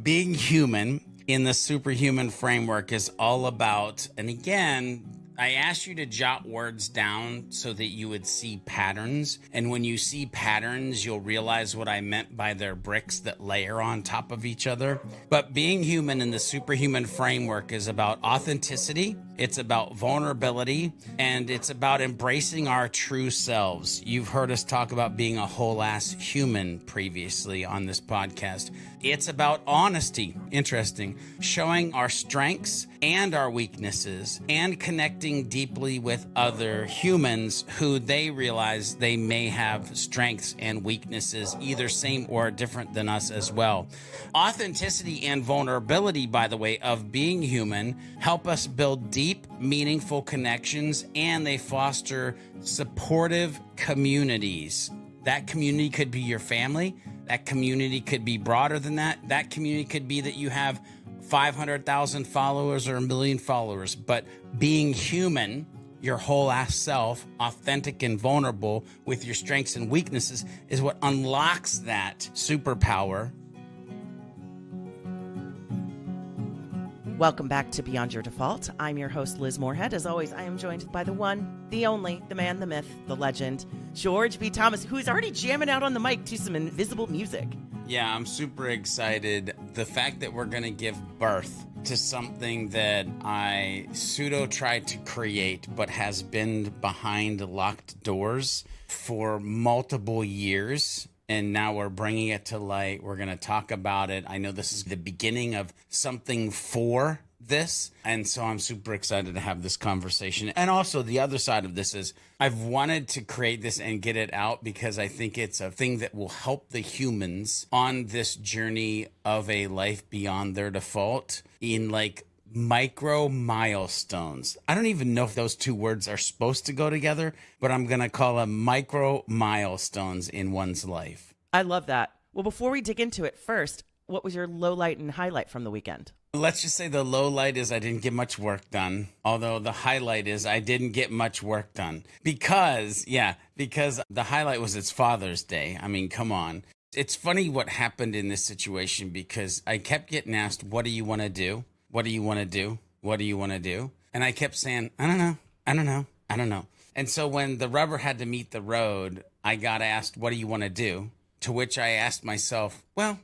Being human in the Superhuman framework is all about, and again, I asked you to jot words down so that you would see patterns. And when you see patterns, you'll realize what I meant by their bricks that layer on top of each other. But being human in the Superhuman framework is about authenticity, it's about vulnerability, and it's about embracing our true selves. You've heard us talk about being a whole ass human previously on this podcast. It's about honesty, interesting, showing our strengths and our weaknesses and connecting deeply with other humans who they realize they may have strengths and weaknesses, either same or different than us as well. Authenticity and vulnerability, by the way, of being human help us build deep, meaningful connections, and they foster supportive communities. That community could be your family. That community could be broader than that. That community could be that you have 500,000 followers or 1 million followers. But being human, your whole ass self, authentic and vulnerable with your strengths and weaknesses is what unlocks that superpower. Welcome back to Beyond Your Default. I'm your host, Liz Moorhead. As always, I am joined by the one, the only, the man, the myth, the legend, George B. Thomas, who is already jamming out on the mic to some invisible music. Yeah, I'm super excited. The fact that we're going to give birth to something that I pseudo tried to create but has been behind locked doors for multiple years. And now we're bringing it to light. We're going to talk about it. I know this is the beginning of something for this. And so I'm super excited to have this conversation. And also the other side of this is I've wanted to create this and get it out because I think it's a thing that will help the humans on this journey of a life beyond their default in like micro milestones. I don't even know if those two words are supposed to go together, but I'm going to call them micro milestones in one's life. I love that. Well, before we dig into it, first, what was your low light and highlight from the weekend? Let's just say the low light is I didn't get much work done, although the highlight is I didn't get much work done because the highlight was it's Father's Day. I mean, come on. It's funny what happened in this situation because I kept getting asked, what do you want to do? What do you want to do? What do you want to do? And I kept saying, I don't know. And so when the rubber had to meet the road, I got asked, what do you want to do? To which I asked myself, what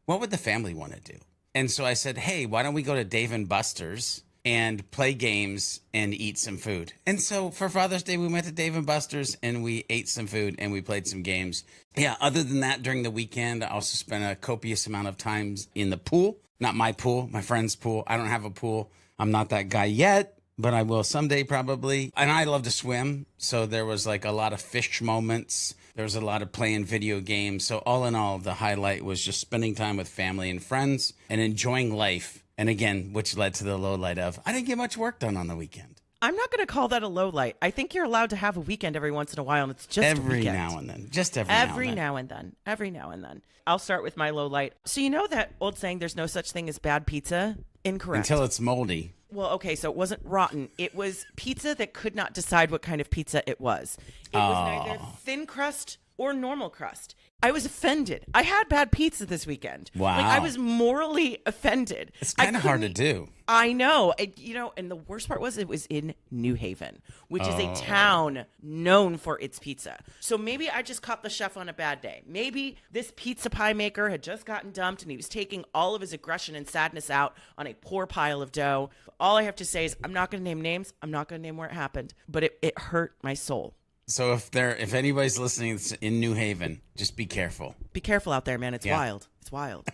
would the family want to do? And so I said, hey, why don't we go to Dave & Buster's and play games and eat some food? And so for Father's Day, we went to Dave & Buster's and we ate some food and we played some games. Yeah, other than that, during the weekend, I also spent a copious amount of time in the pool. Not my pool, my friend's pool. I don't have a pool. I'm not that guy yet, but I will someday probably. And I love to swim. So there was like a lot of fish moments. There was a lot of playing video games. So all in all, the highlight was just spending time with family and friends and enjoying life. And again, which led to the low light of I didn't get much work done on the weekend. I'm not going to call that a low light. I think you're allowed to have a weekend every once in a while, and it's just every a weekend. now and then. Just every now and then. Every now and then. I'll start with my low light. So you know that old saying, there's no such thing as bad pizza? Incorrect. Until it's moldy. Well, okay, so it wasn't rotten. It was pizza that could not decide what kind of pizza it was. It was neither thin crust or normal crust. I was offended. I had bad pizza this weekend. Wow. Like, I was morally offended. It's kind of hard to do. I know. And the worst part was it was in New Haven, which is a town known for its pizza. So maybe I just caught the chef on a bad day. Maybe this pizza pie maker had just gotten dumped and he was taking all of his aggression and sadness out on a poor pile of dough. All I have to say is I'm not going to name names. I'm not going to name where it happened, but it hurt my soul. So if anybody's listening that's in New Haven, just be careful. Be careful out there, man. It's wild. It's wild.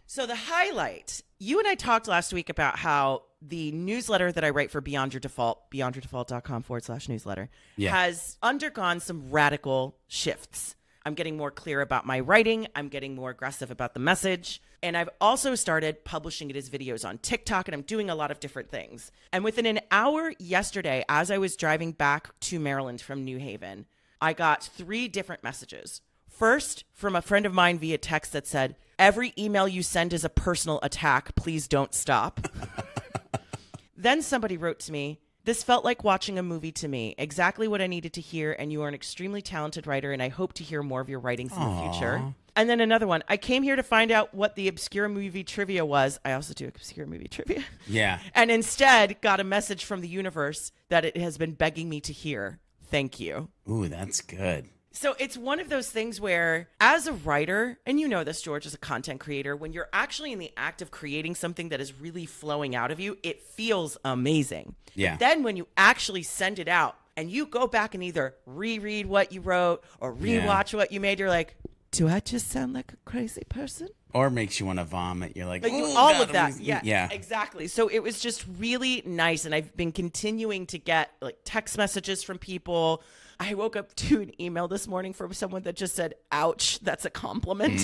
So the highlight, you and I talked last week about how the newsletter that I write for Beyond Your Default, beyondyourdefault.com/newsletter, has undergone some radical shifts. I'm getting more clear about my writing. I'm getting more aggressive about the message. And I've also started publishing it as videos on TikTok, and I'm doing a lot of different things. And within an hour yesterday, as I was driving back to Maryland from New Haven, I got 3 different messages. First, from a friend of mine via text that said, every email you send is a personal attack. Please don't stop. Then somebody wrote to me, this felt like watching a movie to me. Exactly what I needed to hear, and you are an extremely talented writer, and I hope to hear more of your writings in the future. And then another one. I came here to find out what the obscure movie trivia was. I also do obscure movie trivia. Yeah. And instead got a message from the universe that it has been begging me to hear. Thank you. Ooh, that's good. So it's one of those things where, as a writer, and you know this, George, as a content creator, when you're actually in the act of creating something that is really flowing out of you, it feels amazing. Yeah. But then when you actually send it out and you go back and either reread what you wrote or rewatch what you made, you're like, do I just sound like a crazy person? Or makes you want to vomit. You're like, all God, of that. Yeah, exactly. So it was just really nice. And I've been continuing to get like text messages from people. I woke up to an email this morning from someone that just said, ouch, that's a compliment.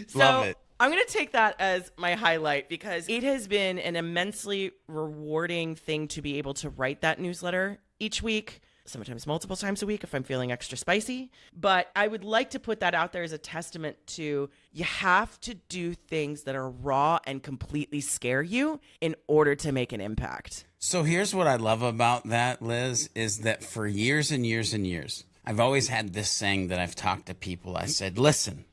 So love it. I'm going to take that as my highlight because it has been an immensely rewarding thing to be able to write that newsletter each week. Sometimes multiple times a week if I'm feeling extra spicy. But I would like to put that out there as a testament to you have to do things that are raw and completely scare you in order to make an impact. So here's what I love about that, Liz, is that for years and years and years, I've always had this saying that I've talked to people. I said, listen,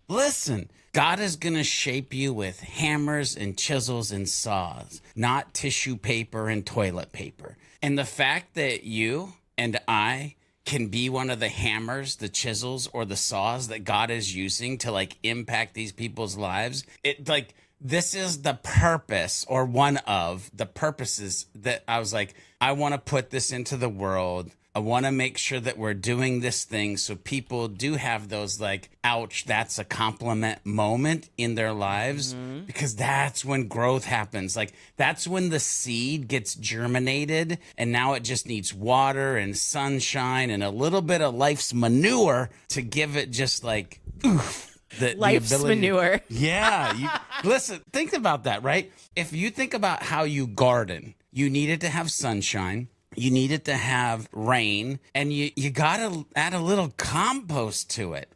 God is going to shape you with hammers and chisels and saws, not tissue paper and toilet paper. And the fact that you and I can be one of the hammers, the chisels, or the saws that God is using to like impact these people's lives. It like, this is the purpose or one of the purposes that I was like, I want to put this into the world. I want to make sure that we're doing this thing so people do have those like, ouch, that's a compliment moment in their lives, because that's when growth happens. Like that's when the seed gets germinated and now it just needs water and sunshine and a little bit of life's manure to give it just like, oof. Life's manure. Yeah. Listen, think about that, right? If you think about how you garden, you needed to have sunshine. You needed to have rain, and you got to add a little compost to it.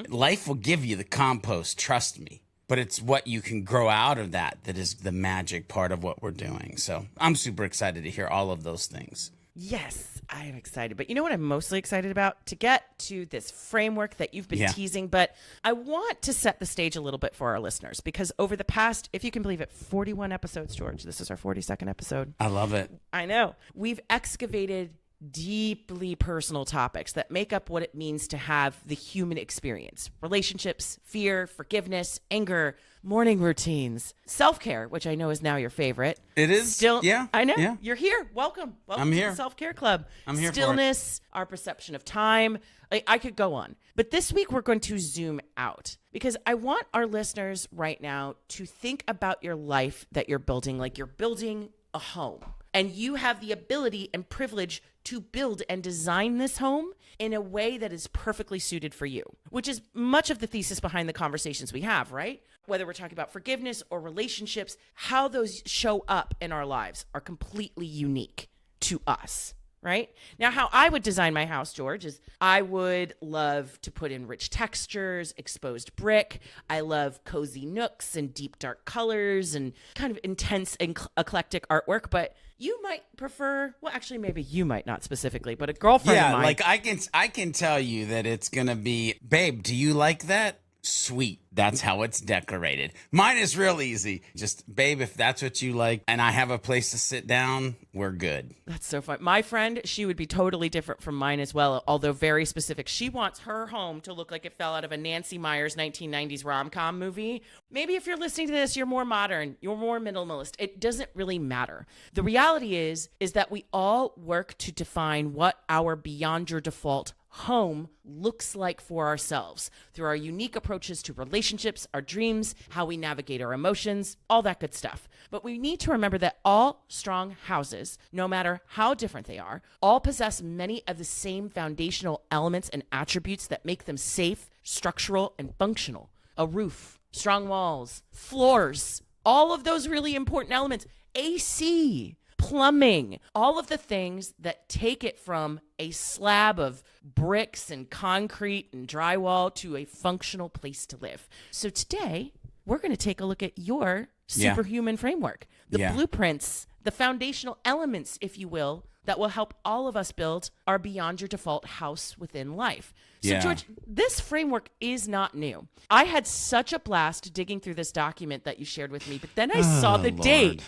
Life will give you the compost, trust me. But it's what you can grow out of that is the magic part of what we're doing. So I'm super excited to hear all of those things. Yes, I am excited. But you know what I'm mostly excited about? To get to this framework that you've been teasing. But I want to set the stage a little bit for our listeners because over the past, if you can believe it, 41 episodes, George. This is our 42nd episode. I love it. I know. We've excavated deeply personal topics that make up what it means to have the human experience. Relationships, fear, forgiveness, anger, morning routines, self-care, which I know is now your favorite. It is. Still, yeah. I know. Yeah. You're here. Welcome I'm to here. the Self-Care Club. I'm here Stillness, our perception of time. I could go on. But this week we're going to zoom out because I want our listeners right now to think about your life that you're building like you're building a home. And you have the ability and privilege to build and design this home in a way that is perfectly suited for you, which is much of the thesis behind the conversations we have, right? Whether we're talking about forgiveness or relationships, how those show up in our lives are completely unique to us. Right? Now, how I would design my house, George, is I would love to put in rich textures, exposed brick. I love cozy nooks and deep dark colors and kind of intense and eclectic artwork. But you might prefer, well, actually, maybe you might not specifically, but a girlfriend of mine. Yeah, like I can tell you that it's going to be, babe, do you like that? Sweet. That's how it's decorated. Mine is real easy. Just, babe, if that's what you like and I have a place to sit down, we're good. That's so fun. My friend, she would be totally different from mine as well, although very specific. She wants her home to look like it fell out of a Nancy Meyers 1990s rom-com movie. Maybe if you're listening to this, you're more modern, you're more minimalist. It doesn't really matter. The reality is that we all work to define what our beyond your default home looks like for ourselves through our unique approaches to relationships, our dreams, how we navigate our emotions, all that good stuff. But we need to remember that all strong houses, no matter how different they are, all possess many of the same foundational elements and attributes that make them safe, structural, and functional. A roof, strong walls, floors, all of those really important elements, AC, plumbing, all of the things that take it from a slab of bricks and concrete and drywall to a functional place to live. So today, we're going to take a look at your Superhuman framework, the blueprints, the foundational elements, if you will, that will help all of us build our beyond your default house within life. So, Yeah. George, this framework is not new. I had such a blast digging through this document that you shared with me, but then I saw the date.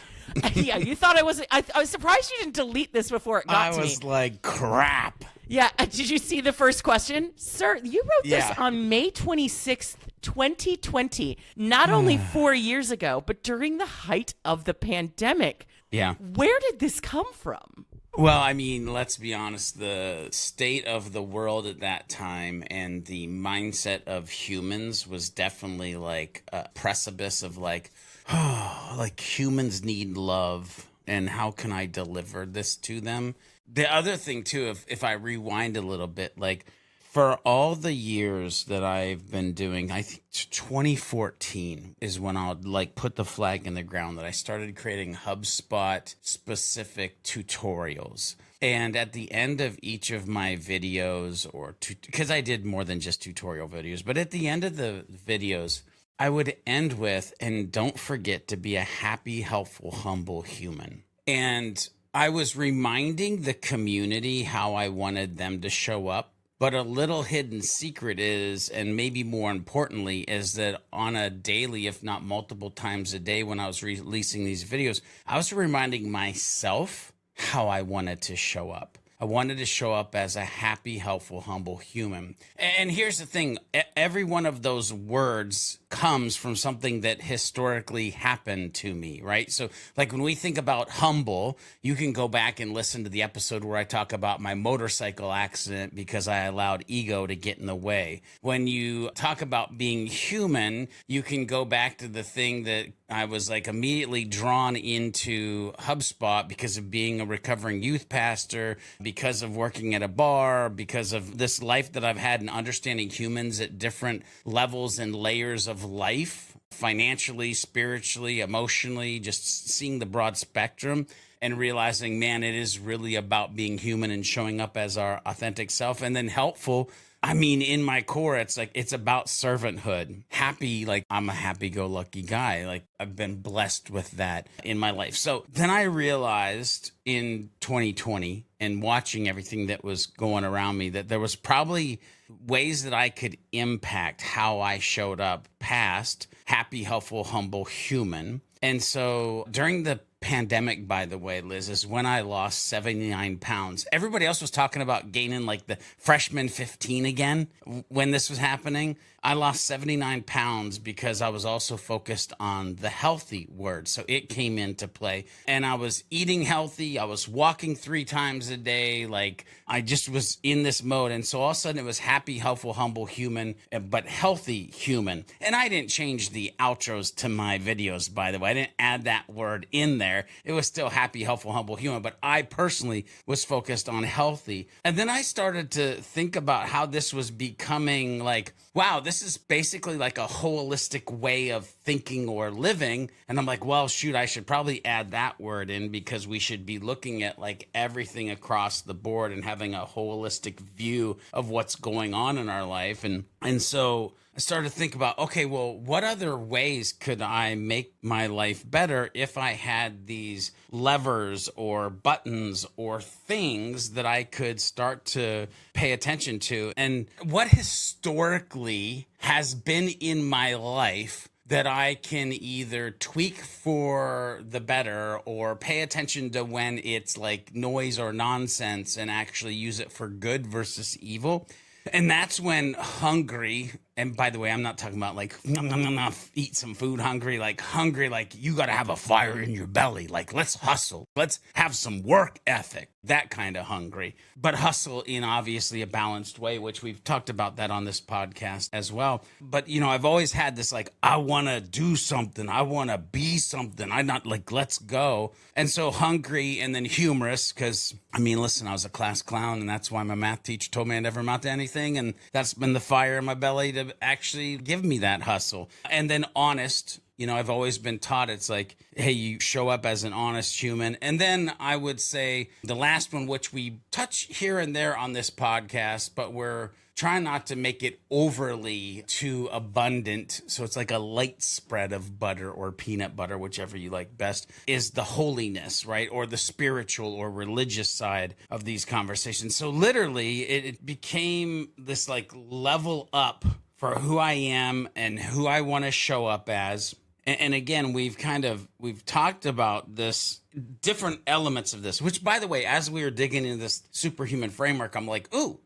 Yeah, you thought I wasn't. I was surprised you didn't delete this before it got to me. I was like, crap. Yeah. Did you see the first question? Sir, you wrote this on May 26th, 2020, not only 4 years ago, but during the height of the pandemic. Yeah. Where did this come from? Well, I mean, let's be honest, the state of the world at that time and the mindset of humans was definitely like a precipice of like, oh, like humans need love and how can I deliver this to them? The other thing too, if I rewind a little bit, like for all the years that I've been doing, I think 2014 is when I'll like put the flag in the ground that I started creating HubSpot specific tutorials. And at the end of each of my videos, or because I did more than just tutorial videos, but at the end of the videos, I would end with, and don't forget to be a happy, helpful, humble human. And I was reminding the community how I wanted them to show up. But a little hidden secret is, and maybe more importantly, is that on a daily, if not multiple times a day when I was releasing these videos, I was reminding myself how I wanted to show up. I wanted to show up as a happy, helpful, humble human. And here's the thing. Every one of those words comes from something that historically happened to me, right? So like when we think about humble, you can go back and listen to the episode where I talk about my motorcycle accident because I allowed ego to get in the way. When you talk about being human, you can go back to the thing that I was like immediately drawn into HubSpot because of being a recovering youth pastor, because of working at a bar, because of this life that I've had and understanding humans at different levels and layers of life, financially, spiritually, emotionally, just seeing the broad spectrum and realizing, man, it is really about being human and showing up as our authentic self. And then helpful, I mean, in my core, it's like, it's about servanthood. Happy, like I'm a happy-go-lucky guy. Like I've been blessed with that in my life. So then I realized in 2020 and watching everything that was going around me that there was probably ways that I could impact how I showed up past happy, helpful, humble human. And so during the pandemic, by the way, Liz, is when I lost 79 pounds. Everybody else was talking about gaining like the freshman 15 again when this was happening. I lost 79 pounds because I was also focused on the healthy word. So it came into play and I was eating healthy. I was walking 3 times a day. Like I just was in this mode. And so all of a sudden it was happy, helpful, humble human, but healthy human. And I didn't change the outros to my videos, by the way. I didn't add that word in there. It was still happy, helpful, humble human. But I personally was focused on healthy. And then I started to think about how this was becoming like, wow, this is basically like a holistic way of thinking or living. And I'm like, well, shoot, I should probably add that word in because we should be looking at like everything across the board and having a holistic view of what's going on in our life. And so I started to think about, okay, well, what other ways could I make my life better if I had these levers or buttons or things that I could start to pay attention to? And what historically has been in my life that I can either tweak for the better or pay attention to when it's like noise or nonsense and actually use it for good versus evil. And that's when hungry, and by the way, I'm not talking about like, eat some food hungry, like you got to have a fire in your belly. Like, let's hustle. Let's have some work ethic, that kind of hungry. But hustle in obviously a balanced way, which we've talked about that on this podcast as well. But, you know, I've always had this like, I want to do something. I want to be something. I'm not like, let's go. And so hungry and then humorous because, I mean, listen, I was a class clown and that's why my math teacher told me I never amount to anything. And that's been the fire in my belly to actually give me that hustle. And then honest. You know, I've always been taught it's like, hey, you show up as an honest human. And then I would say the last one, which we touch here and there on this podcast, but we're try not to make it overly too abundant. So it's like a light spread of butter or peanut butter, whichever you like best, is the holiness, right? Or the spiritual or religious side of these conversations. So literally it became this like level up for who I am and who I want to show up as. And again, we've talked about this different elements of this, which, by the way, as we were digging into this superhuman framework, I'm like, ooh,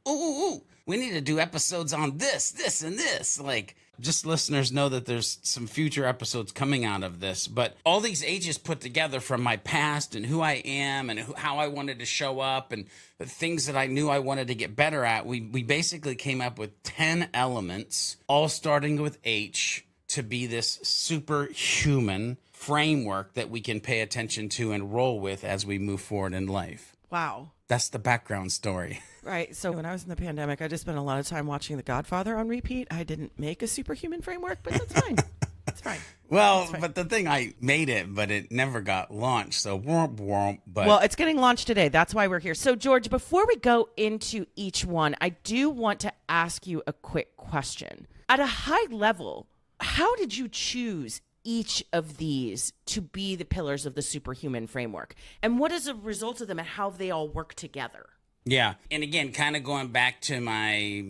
we need to do episodes on this, and this. Like, just listeners know that there's some future episodes coming out of this. But all these ages put together from my past and who I am and how I wanted to show up and the things that I knew I wanted to get better at, we basically came up with 10 elements, all starting with H, to be this superhuman framework that we can pay attention to and roll with as we move forward in life. Wow. That's the background story. Right. So when I was in the pandemic, I just spent a lot of time watching The Godfather on repeat. I didn't make a superhuman framework, but that's fine. It's fine. Well, fine. But the thing, I made it, but it never got launched. So, but well, it's getting launched today. That's why we're here. So, George, before we go into each one, I do want to ask you a quick question. At a high level, how did you choose each of these to be the pillars of the superhuman framework? And what is a result of them and how they all work together? Yeah. And again, kind of going back to my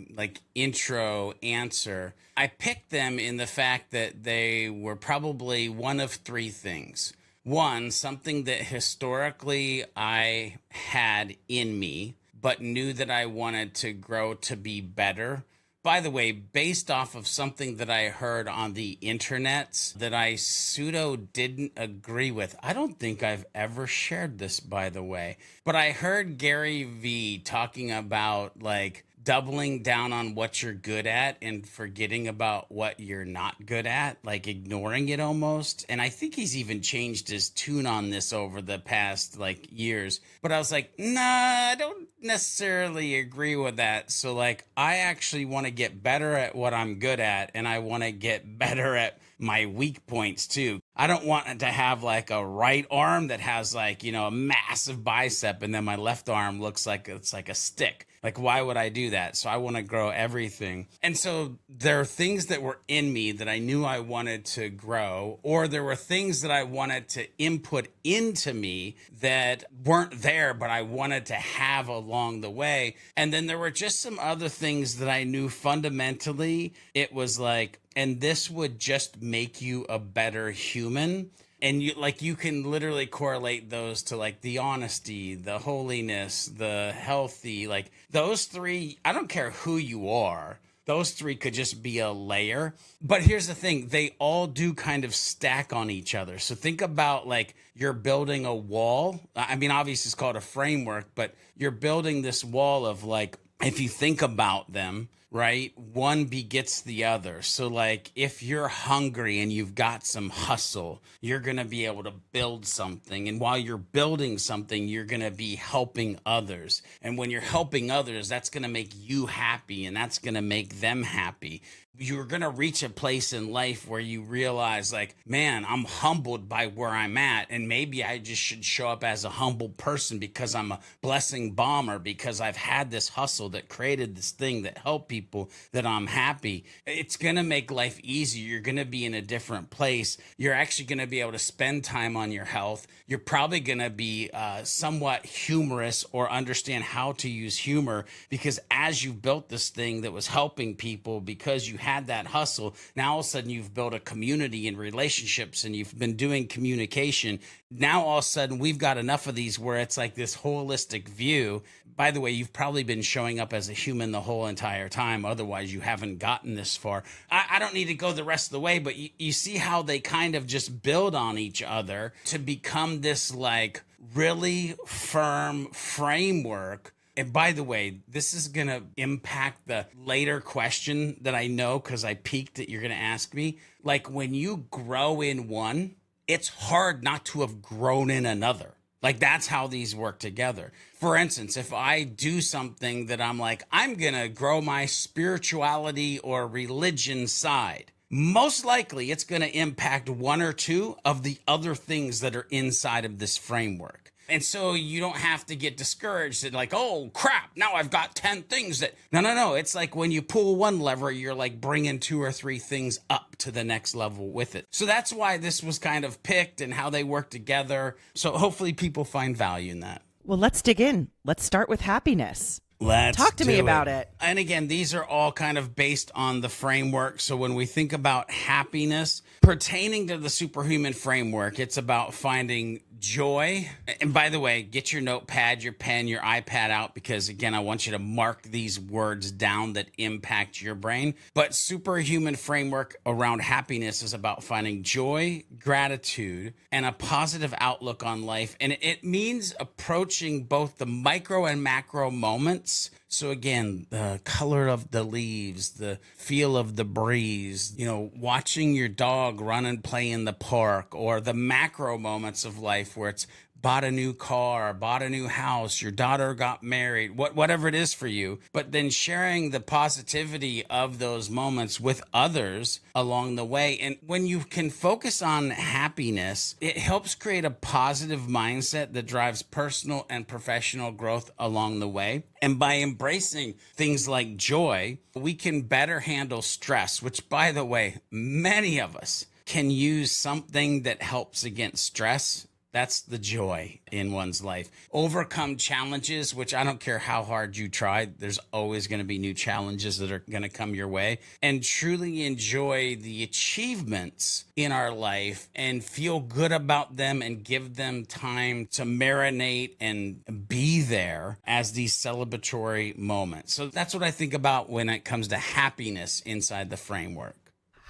intro answer, I picked them in the fact that they were probably one of three things. One, something that historically I had in me, but knew that I wanted to grow to be better. By the way, based off of something that I heard on the internet that I pseudo didn't agree with. I don't think I've ever shared this, by the way, but I heard Gary Vee talking about doubling down on what you're good at and forgetting about what you're not good at, ignoring it almost. And I think he's even changed his tune on this over the past years. But I was like, nah, I don't necessarily agree with that. So I actually want to get better at what I'm good at, and I want to get better at my weak points too. I don't want to have a right arm that has a massive bicep, and then my left arm looks like it's like a stick. Why would I do that? So I want to grow everything. And so there are things that were in me that I knew I wanted to grow, or there were things that I wanted to input into me that weren't there, but I wanted to have along the way. And then there were just some other things that I knew fundamentally it was and this would just make you a better human. And you can literally correlate those to the honesty, the holiness, the healthy, those three. I don't care who you are. Those three could just be a layer. But here's the thing. They all do kind of stack on each other. So think about you're building a wall. I mean, obviously it's called a framework, but you're building this wall of if you think about them, right? One begets the other. So if you're hungry and you've got some hustle, you're going to be able to build something. And while you're building something, you're going to be helping others. And when you're helping others, that's going to make you happy, and that's going to make them happy. You're going to reach a place in life where you realize man, I'm humbled by where I'm at. And maybe I just should show up as a humble person because I'm a blessing bomber, because I've had this hustle that created this thing that helped people, that I'm happy. It's going to make life easier. You're going to be in a different place. You're actually going to be able to spend time on your health. You're probably going to be somewhat humorous or understand how to use humor, because as you built this thing that was helping people because you had that hustle, now all of a sudden you've built a community and relationships, and you've been doing communication. Now all of a sudden we've got enough of these where it's this holistic view. By the way, you've probably been showing up as a human the whole entire time. Otherwise you haven't gotten this far. I don't need to go the rest of the way, but you see how they kind of just build on each other to become this really firm framework. And by the way, this is going to impact the later question that I know, because I peeked that you're going to ask me. When you grow in one, it's hard not to have grown in another. That's how these work together. For instance, if I do something that I'm I'm going to grow my spirituality or religion side, most likely it's going to impact one or two of the other things that are inside of this framework. And so you don't have to get discouraged and like, oh crap, now I've got 10 things that, no. It's like when you pull one lever, you're like bringing 2 or 3 things up to the next level with it. So that's why this was kind of picked and how they work together. So hopefully people find value in that. Well, let's dig in. Let's start with happiness. Let's talk to me about it. And again, these are all kind of based on the framework. So when we think about happiness pertaining to the Superhuman framework, it's about finding joy. And by the way, get your notepad, your pen, your iPad out, because again, I want you to mark these words down that impact your brain. But Superhuman framework around happiness is about finding joy, gratitude, and a positive outlook on life. And it means approaching both the micro and macro moments. So again, the color of the leaves, the feel of the breeze, watching your dog run and play in the park, or the macro moments of life where it's bought a new car, bought a new house, your daughter got married, whatever it is for you, but then sharing the positivity of those moments with others along the way. And when you can focus on happiness, it helps create a positive mindset that drives personal and professional growth along the way. And by embracing things like joy, we can better handle stress, which, by the way, many of us can use something that helps against stress. That's the joy in one's life. Overcome challenges, which I don't care how hard you try. There's always going to be new challenges that are going to come your way. And truly enjoy the achievements in our life and feel good about them and give them time to marinate and be there as these celebratory moments. So that's what I think about when it comes to happiness inside the framework.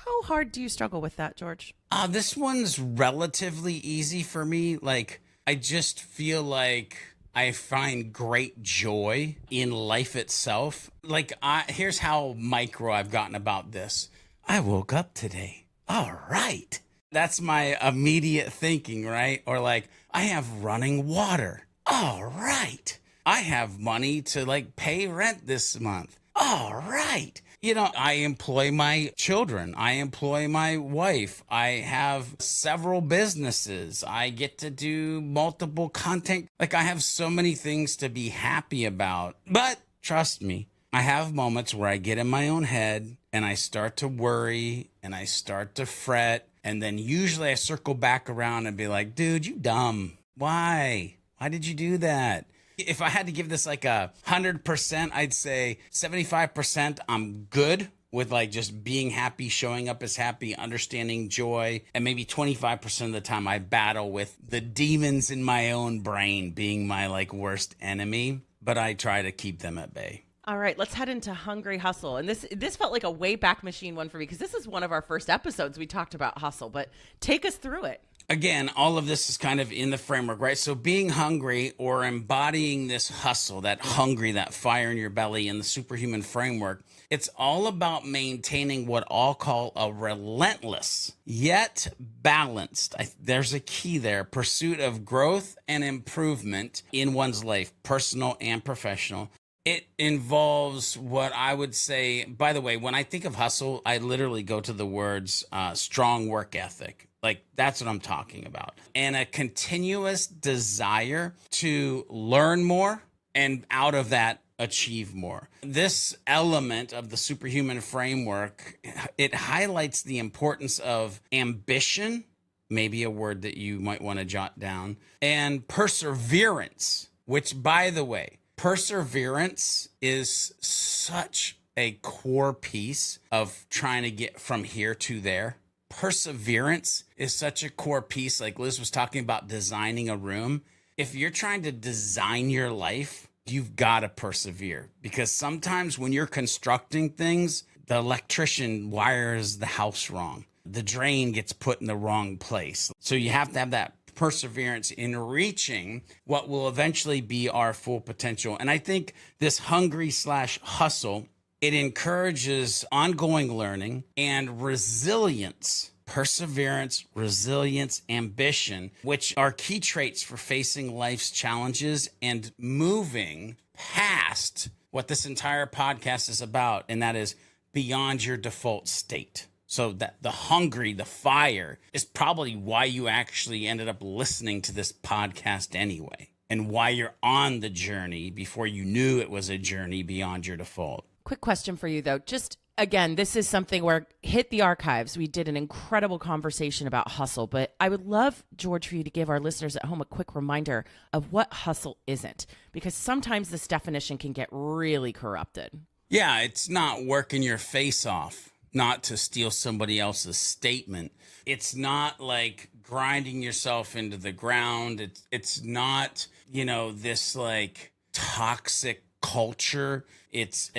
How hard do you struggle with that, George? This one's relatively easy for me. Like, I just feel like I find great joy in life itself. Like, here's how micro I've gotten about this. I woke up today. All right. That's my immediate thinking, right? Or like, I have running water. All right. I have money to like pay rent this month. All right. I employ my children. I employ my wife. I have several businesses. I get to do multiple content. Like, I have so many things to be happy about. But trust me, I have moments where I get in my own head and I start to worry and I start to fret. And then usually I circle back around and be like, dude, you dumb. Why? Why did you do that? If I had to give this like 100%, I'd say 75% I'm good with like just being happy, showing up as happy, understanding joy. And maybe 25% of the time I battle with the demons in my own brain being my like worst enemy, but I try to keep them at bay. All right, let's head into Hungry Hustle. And this felt like a way back machine one for me because this is one of our first episodes we talked about hustle, but take us through it. Again, all of this is kind of in the framework, right? So being hungry or embodying this hustle, that hungry, that fire in your belly in the Superhuman framework, it's all about maintaining what I'll call a relentless yet balanced, there's a key there, pursuit of growth and improvement in one's life, personal and professional. It involves what I would say, by the way, when I think of hustle, I literally go to the words strong work ethic. Like, that's what I'm talking about. And a continuous desire to learn more and out of that, achieve more. This element of the Superhuman framework, it highlights the importance of ambition, maybe a word that you might want to jot down, and perseverance, which, by the way, perseverance is such a core piece of trying to get from here to there. Perseverance is such a core piece. Like Liz was talking about designing a room. If you're trying to design your life, you've got to persevere, because sometimes when you're constructing things, the electrician wires the house wrong. The drain gets put in the wrong place. So you have to have that perseverance in reaching what will eventually be our full potential. And I think this hungry/hustle, it encourages ongoing learning and resilience, perseverance, resilience, ambition, which are key traits for facing life's challenges and moving past what this entire podcast is about, and that is beyond your default state. So that the hungry, the fire is probably why you actually ended up listening to this podcast anyway, and why you're on the journey before you knew it was a journey beyond your default. Quick question for you, though. Just again, this is something where hit the archives. We did an incredible conversation about hustle, but I would love, George, for you to give our listeners at home a quick reminder of what hustle isn't, because sometimes this definition can get really corrupted. Yeah, it's not working your face off, not to steal somebody else's statement. It's not like grinding yourself into the ground. It's not, this like toxic culture. It's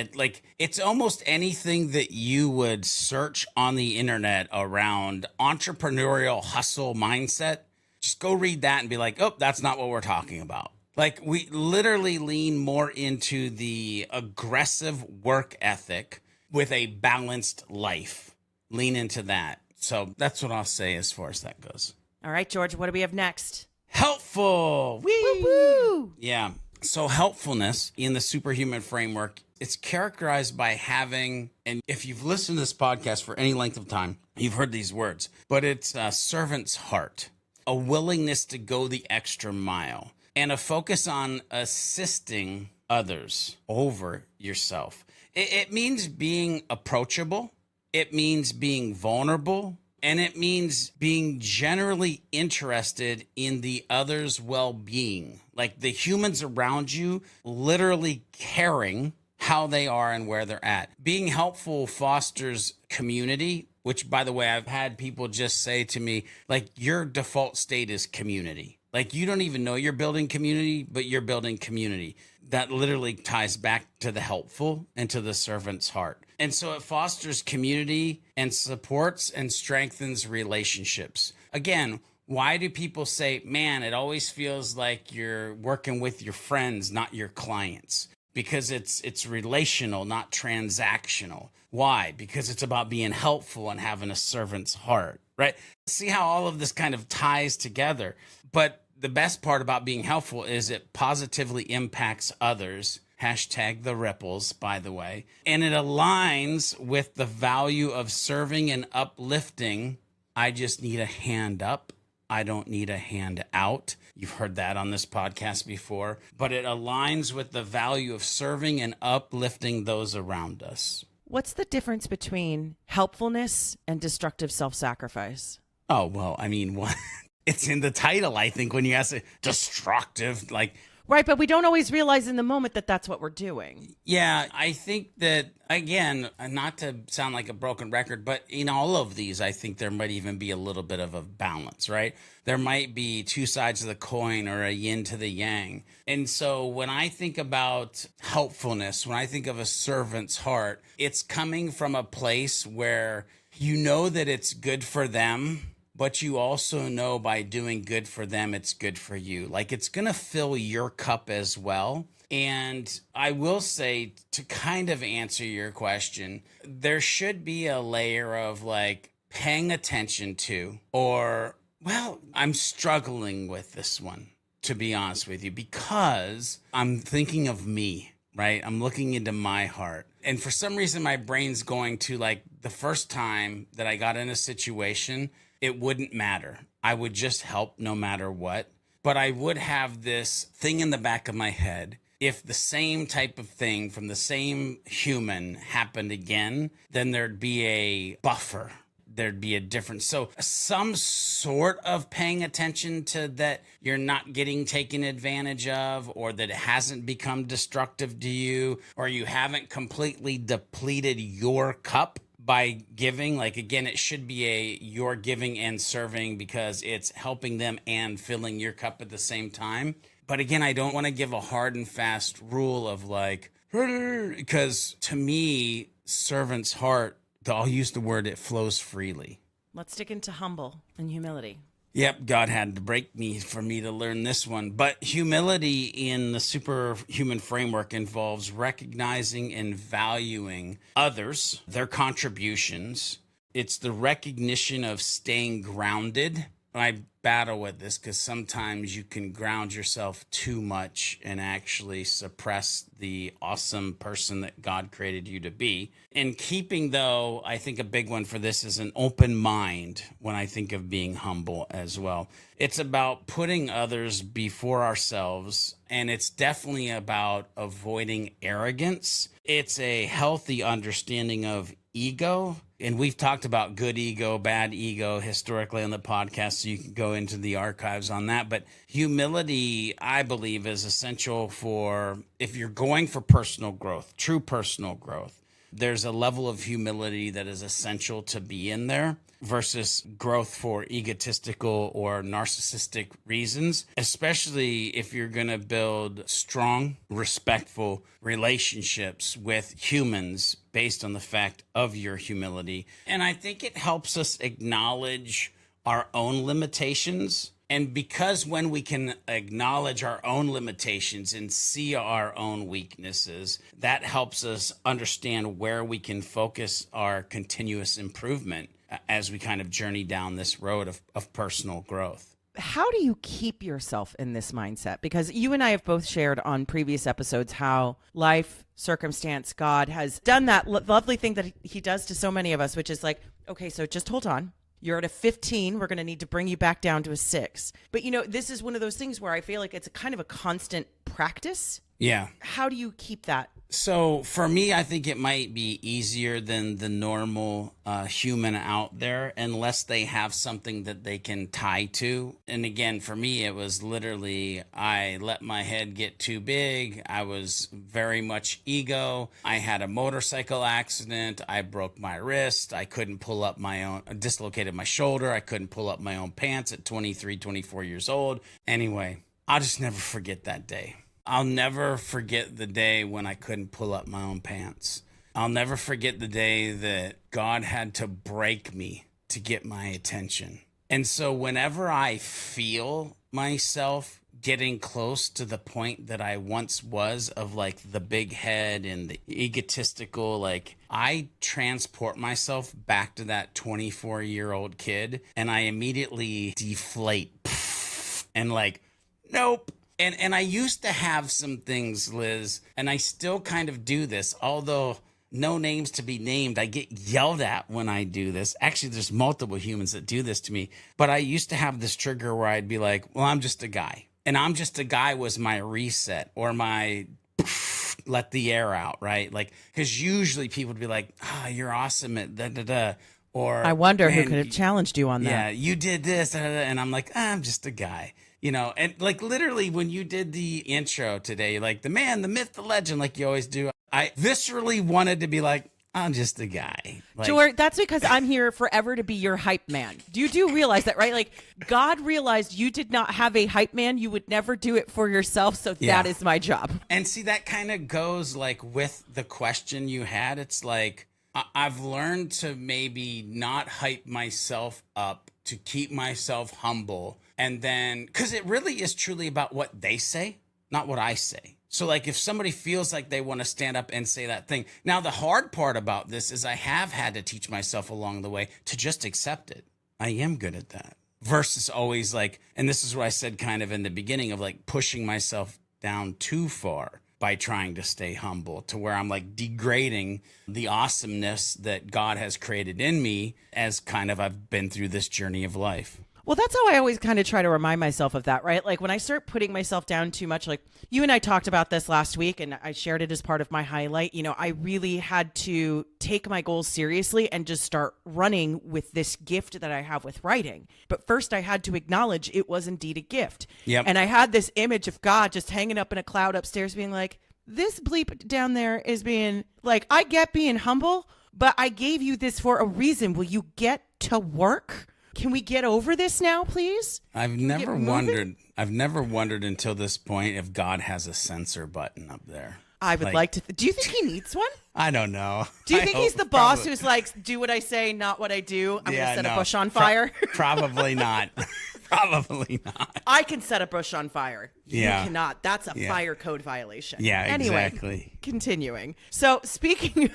almost anything that you would search on the internet around entrepreneurial hustle mindset. Just go read that and be like, oh, that's not what we're talking about. Like, we literally lean more into the aggressive work ethic with a balanced life. Lean into that. So that's what I'll say as far as that goes. All right, George, what do we have next? Helpful. Whee! Woo-hoo! Yeah. So helpfulness in the Superhuman framework, it's characterized by having, and if you've listened to this podcast for any length of time, you've heard these words, but it's a servant's heart, a willingness to go the extra mile, and a focus on assisting others over yourself. It means being approachable. It means being vulnerable. And it means being generally interested in the other's well-being. Like the humans around you, literally caring how they are and where they're at. Being helpful fosters community, which, by the way, I've had people just say to me, like, your default state is community. Like, you don't even know you're building community, but you're building community. That literally ties back to the helpful and to the servant's heart. And so it fosters community and supports and strengthens relationships. Again, why do people say, man, it always feels like you're working with your friends, not your clients? Because it's relational, not transactional. Why? Because it's about being helpful and having a servant's heart, right? See how all of this kind of ties together. But the best part about being helpful is it positively impacts others. Hashtag the ripples, by the way. And it aligns with the value of serving and uplifting. I just need a hand up. I don't need a hand out. You've heard that on this podcast before. But it aligns with the value of serving and uplifting those around us. What's the difference between helpfulness and destructive self-sacrifice? Oh, well, I mean, it's in the title, I think, when you ask it, destructive, like... Right, but we don't always realize in the moment that that's what we're doing. Yeah, I think that, again, not to sound like a broken record, but in all of these, I think there might even be a little bit of a balance, right? There might be two sides of the coin or a yin to the yang. And so when I think about helpfulness, when I think of a servant's heart, it's coming from a place where you know that it's good for them, but you also know by doing good for them, it's good for you. Like, it's going to fill your cup as well. And I will say, to kind of answer your question, there should be a layer of like paying attention to, or, well, I'm struggling with this one, to be honest with you, because I'm thinking of me, right? I'm looking into my heart. And for some reason, my brain's going to like the first time that I got in a situation, it wouldn't matter. I would just help no matter what. But I would have this thing in the back of my head. If the same type of thing from the same human happened again, then there'd be a buffer. There'd be a difference. So some sort of paying attention to that you're not getting taken advantage of, or that it hasn't become destructive to you, or you haven't completely depleted your cup by giving. Like, again, it should be you're giving and serving because it's helping them and filling your cup at the same time. But again, I don't want to give a hard and fast rule of like, because to me, servant's heart, I'll use the word, it flows freely. Let's stick into humble and humility. Yep, God had to break me for me to learn this one. But humility in the Superhuman framework involves recognizing and valuing others, their contributions. It's the recognition of staying grounded I battle with this because sometimes you can ground yourself too much and actually suppress the awesome person that God created you to be. In keeping, though, I think a big one for this is an open mind when I think of being humble as well. It's about putting others before ourselves, and it's definitely about avoiding arrogance. It's a healthy understanding of ego. And we've talked about good ego, bad ego historically on the podcast, so you can go into the archives on that. But humility, I believe, is essential for if you're going for personal growth, true personal growth. There's a level of humility that is essential to be in there versus growth for egotistical or narcissistic reasons, especially if you're going to build strong, respectful relationships with humans based on the fact of your humility. And I think it helps us acknowledge our own limitations. And because when we can acknowledge our own limitations and see our own weaknesses, that helps us understand where we can focus our continuous improvement as we kind of journey down this road of personal growth. How do you keep yourself in this mindset? Because you and I have both shared on previous episodes how life, circumstance, God has done that lovely thing that he does to so many of us, which is like, okay, so just hold on. You're at a 15. We're going to need to bring you back down to a 6. But, this is one of those things where I feel like it's a kind of a constant practice. Yeah. How do you keep that? So for me, I think it might be easier than the normal human out there unless they have something that they can tie to. And again, for me, it was literally I let my head get too big. I was very much ego. I had a motorcycle accident. I broke my wrist. I couldn't pull up dislocated my shoulder. I couldn't pull up my own pants at 23, 24 years old. Anyway, I'll just never forget that day. I'll never forget the day when I couldn't pull up my own pants. I'll never forget the day that God had to break me to get my attention. And so whenever I feel myself getting close to the point that I once was of like the big head and the egotistical, like I transport myself back to that 24-year-old kid and I immediately deflate and like, nope. And I used to have some things, Liz, and I still kind of do this, although no names to be named. I get yelled at when I do this. Actually, there's multiple humans that do this to me. But I used to have this trigger where I'd be like, well, I'm just a guy. And I'm just a guy was my reset or my let the air out, right? Like, because usually people would be like, you're awesome at da-da-da. Or I wonder who could have challenged you on that. Yeah, you did this, da-da-da. And I'm like, I'm just a guy. And like literally when you did the intro today, like the man, the myth, the legend, like you always do, I viscerally wanted to be like, I'm just a guy. Like, George, that's because I'm here forever to be your hype man. You do realize that, right? Like God realized you did not have a hype man. You would never do it for yourself. So that is my job. And see, that kind of goes like with the question you had. It's like, I've learned to maybe not hype myself up, to keep myself humble. And then, because it really is truly about what they say, not what I say. So like if somebody feels like they want to stand up and say that thing. Now, the hard part about this is I have had to teach myself along the way to just accept it. I am good at that. Versus always like, and this is what I said kind of in the beginning of like pushing myself down too far by trying to stay humble to where I'm like degrading the awesomeness that God has created in me as kind of I've been through this journey of life. Well, that's how I always kind of try to remind myself of that, right? Like when I start putting myself down too much, like you and I talked about this last week and I shared it as part of my highlight. I really had to take my goals seriously and just start running with this gift that I have with writing. But first I had to acknowledge it was indeed a gift. Yep. And I had this image of God just hanging up in a cloud upstairs being like, this bleep down there is being like, I get being humble, but I gave you this for a reason. Will you get to work? Can we get over this now, please? I've never wondered until this point if God has a censor button up there. I would like to. Do you think he needs one? I don't know. Do you think he's the boss who's like, do what I say, not what I do? I'm going to set a bush on fire. Probably not. Probably not. I can set a bush on fire. Yeah. You cannot. That's a fire code violation. Yeah, anyway, exactly. Continuing. So speaking,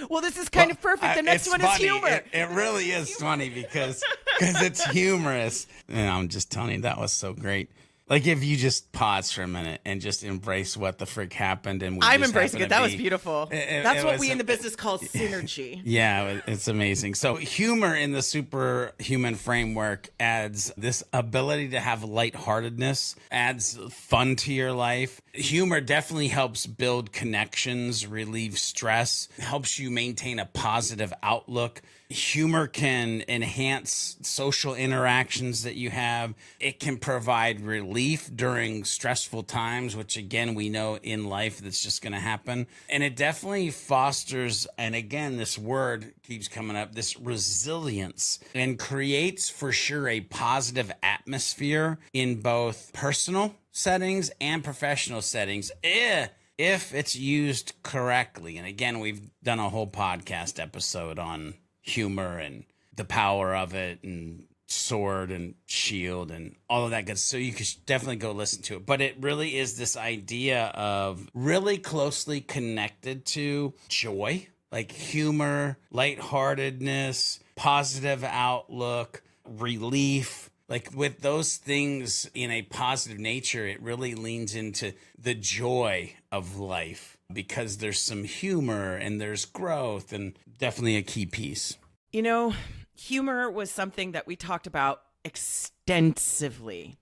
well, this is kind of perfect. The next one is humor. It really is funny because because it's humorous. And I'm just telling you, that was so great. Like, if you just pause for a minute and just embrace what the frick happened. And I'm embracing it. That was beautiful. That's what we in the business call synergy. Yeah, it's amazing. So humor in the Superhuman framework adds this ability to have lightheartedness, adds fun to your life. Humor definitely helps build connections, relieve stress, helps you maintain a positive outlook. Humor can enhance social interactions that you have. It can provide relief during stressful times, which again, we know in life that's just going to happen. And it definitely fosters, and again, this word keeps coming up, this resilience, and creates for sure a positive atmosphere in both personal settings and professional settings. If it's used correctly. And again, we've done a whole podcast episode on humor and the power of it and sword and shield and all of that good. So you could definitely go listen to it. But it really is this idea of really closely connected to joy, like humor, lightheartedness, positive outlook, relief. Like with those things in a positive nature, it really leans into the joy of life because there's some humor and there's growth, and definitely a key piece. You know, humor was something that we talked about extensively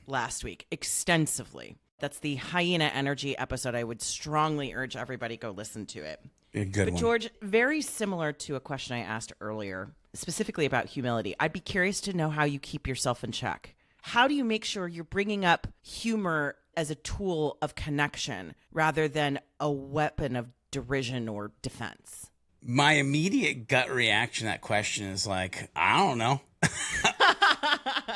last week. Extensively. That's the hyena energy episode. I would strongly urge everybody go listen to it. A good one. George, very similar to a question I asked earlier, specifically about humility. I'd be curious to know how you keep yourself in check. How do you make sure you're bringing up humor as a tool of connection rather than a weapon of derision or defense? My immediate gut reaction to that question is like, I don't know.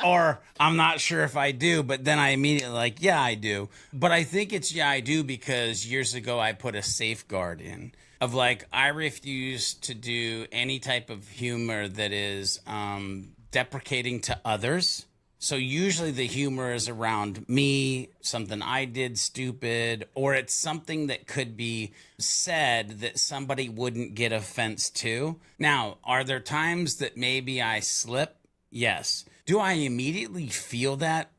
Or I'm not sure if I do, but then I immediately like, yeah, I do. But I think it's I do because years ago I put a safeguard in of like, I refuse to do any type of humor that is deprecating to others. So usually the humor is around me, something I did stupid, or it's something that could be said that somebody wouldn't get offense to. Now, are there times that maybe I slip? Yes. Do I immediately feel that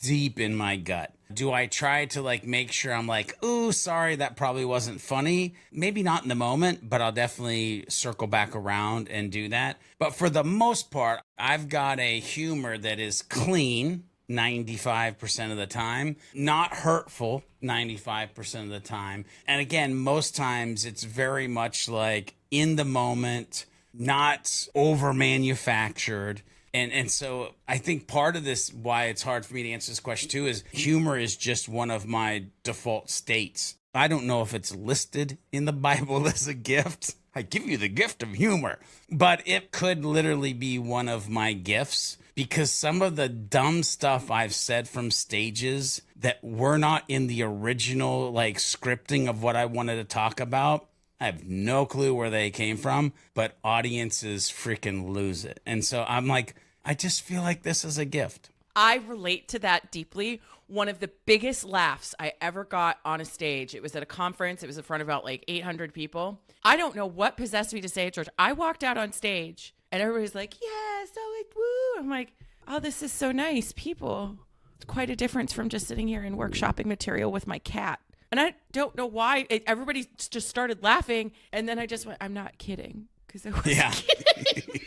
deep in my gut? Do I try to like make sure I'm like, ooh, sorry, that probably wasn't funny? Maybe not in the moment, but I'll definitely circle back around and do that. But for the most part, I've got a humor that is clean 95% of the time, not hurtful 95% of the time. And again, most times it's very much like in the moment, not over manufactured. And so I think part of this, why it's hard for me to answer this question too, is humor is just one of my default states. I don't know if it's listed in the Bible as a gift. I give you the gift of humor, but it could literally be one of my gifts because some of the dumb stuff I've said from stages that were not in the original like scripting of what I wanted to talk about, I have no clue where they came from, but audiences freaking lose it. And so I'm like, I just feel like this is a gift. I relate to that deeply. One of the biggest laughs I ever got on a stage, it was at a conference. It was in front of about like 800 people. I don't know what possessed me to say it, George. I walked out on stage and everybody's like, yeah, so like, woo. I'm like, oh, this is so nice. People, it's quite a difference from just sitting here and workshopping material with my cat. And I don't know why everybody just started laughing. And then I just went, I'm not kidding. Because I was kidding.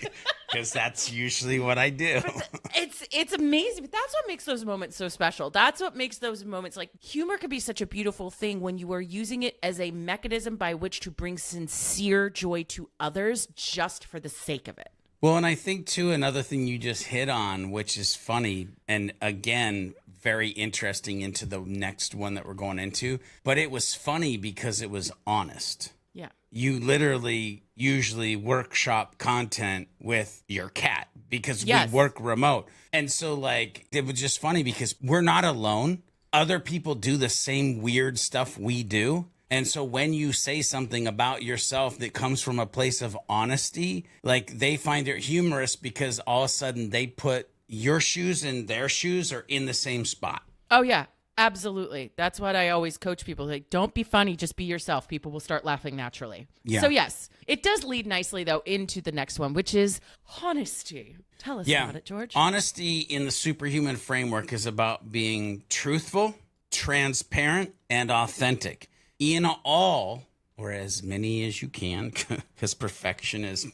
Because that's usually what I do. It's amazing. But that's what makes those moments so special. That's what makes those moments like humor could be such a beautiful thing when you are using it as a mechanism by which to bring sincere joy to others just for the sake of it. Well, and I think too, another thing you just hit on, which is funny, and again, very interesting into the next one that we're going into, but it was funny because it was honest. Yeah. You literally usually workshop content with your cat because we work remote. And so like, it was just funny because we're not alone. Other people do the same weird stuff we do. And so when you say something about yourself that comes from a place of honesty, like they find it humorous because all of a sudden they put your shoes and their shoes are in the same spot. Oh, yeah. Absolutely. That's what I always coach people. Like, don't be funny, just be yourself. People will start laughing naturally. Yeah. So yes, it does lead nicely though into the next one, which is honesty. Tell us about it, George. Honesty in the Superhuman framework is about being truthful, transparent, and authentic in all, or as many as you can, because perfection is,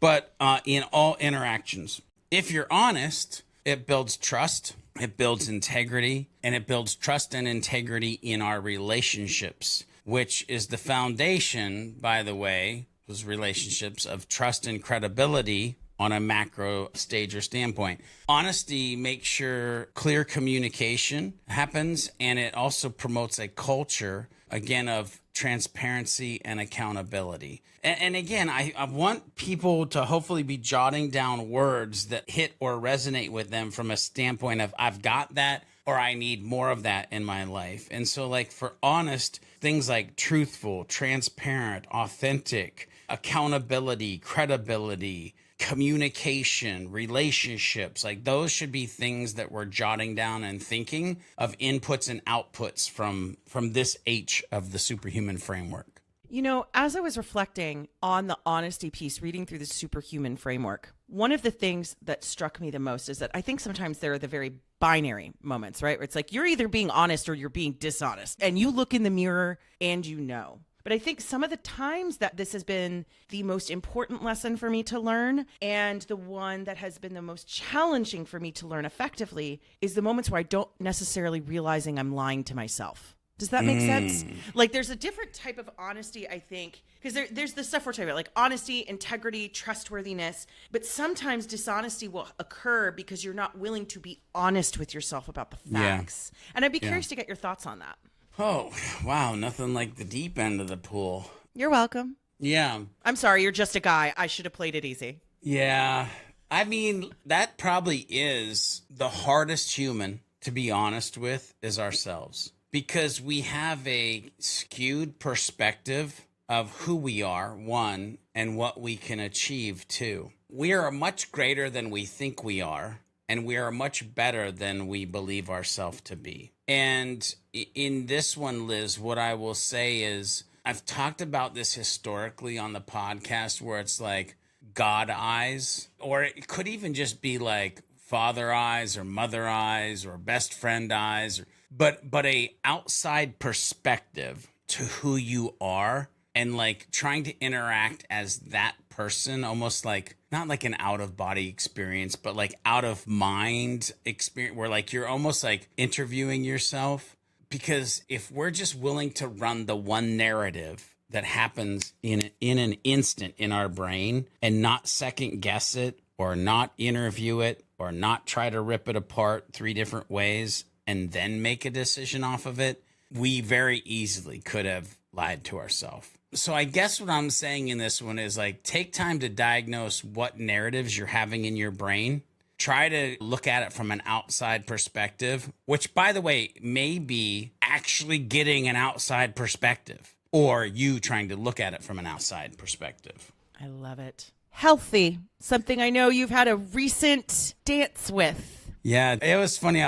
but in all interactions. If you're honest, it builds trust. It builds integrity, and it builds trust and integrity in our relationships, which is the foundation, by the way, those relationships of trust and credibility on a macro stage or standpoint. Honesty makes sure clear communication happens, and it also promotes a culture, again, of transparency and accountability. And again, I want people to hopefully be jotting down words that hit or resonate with them from a standpoint of I've got that or I need more of that in my life. And so like for honest, things like truthful, transparent, authentic, accountability, credibility, communication, relationships, like those should be things that we're jotting down and thinking of inputs and outputs from this H of the Superhuman framework. You know, as I was reflecting on the honesty piece, reading through the Superhuman framework, one of the things that struck me the most is that I think sometimes there are the very binary moments, right? Where it's like you're either being honest or you're being dishonest, and you look in the mirror and you know. But I think some of the times that this has been the most important lesson for me to learn, and the one that has been the most challenging for me to learn effectively, is the moments where I don't necessarily realizing I'm lying to myself. Does that make sense? Like there's a different type of honesty, I think, because there's the stuff we're talking about, like honesty, integrity, trustworthiness. But sometimes dishonesty will occur because you're not willing to be honest with yourself about the facts. Yeah. And I'd be curious to get your thoughts on that. Oh, wow. Nothing like the deep end of the pool. You're welcome. Yeah. I'm sorry. You're just a guy. I should have played it easy. Yeah. I mean, that probably is the hardest human to be honest with is ourselves, because we have a skewed perspective of who we are, one, and what we can achieve, two. We are much greater than we think we are, and we are much better than we believe ourselves to be. And in this one, Liz, what I will say is I've talked about this historically on the podcast where it's like God eyes, or it could even just be like father eyes or mother eyes or best friend eyes, but a outside perspective to who you are, and like trying to interact as that person, almost like not like an out of body experience, but like out of mind experience where like you're almost like interviewing yourself. Because if we're just willing to run the one narrative that happens in an instant in our brain and not second guess it or not interview it or not try to rip it apart 3 different ways and then make a decision off of it, we very easily could have lied to ourselves. So I guess what I'm saying in this one is like, take time to diagnose what narratives you're having in your brain. Try to look at it from an outside perspective, which, by the way, may be actually getting an outside perspective or you trying to look at it from an outside perspective. I love it. Healthy, something I know you've had a recent dance with. Yeah, it was funny.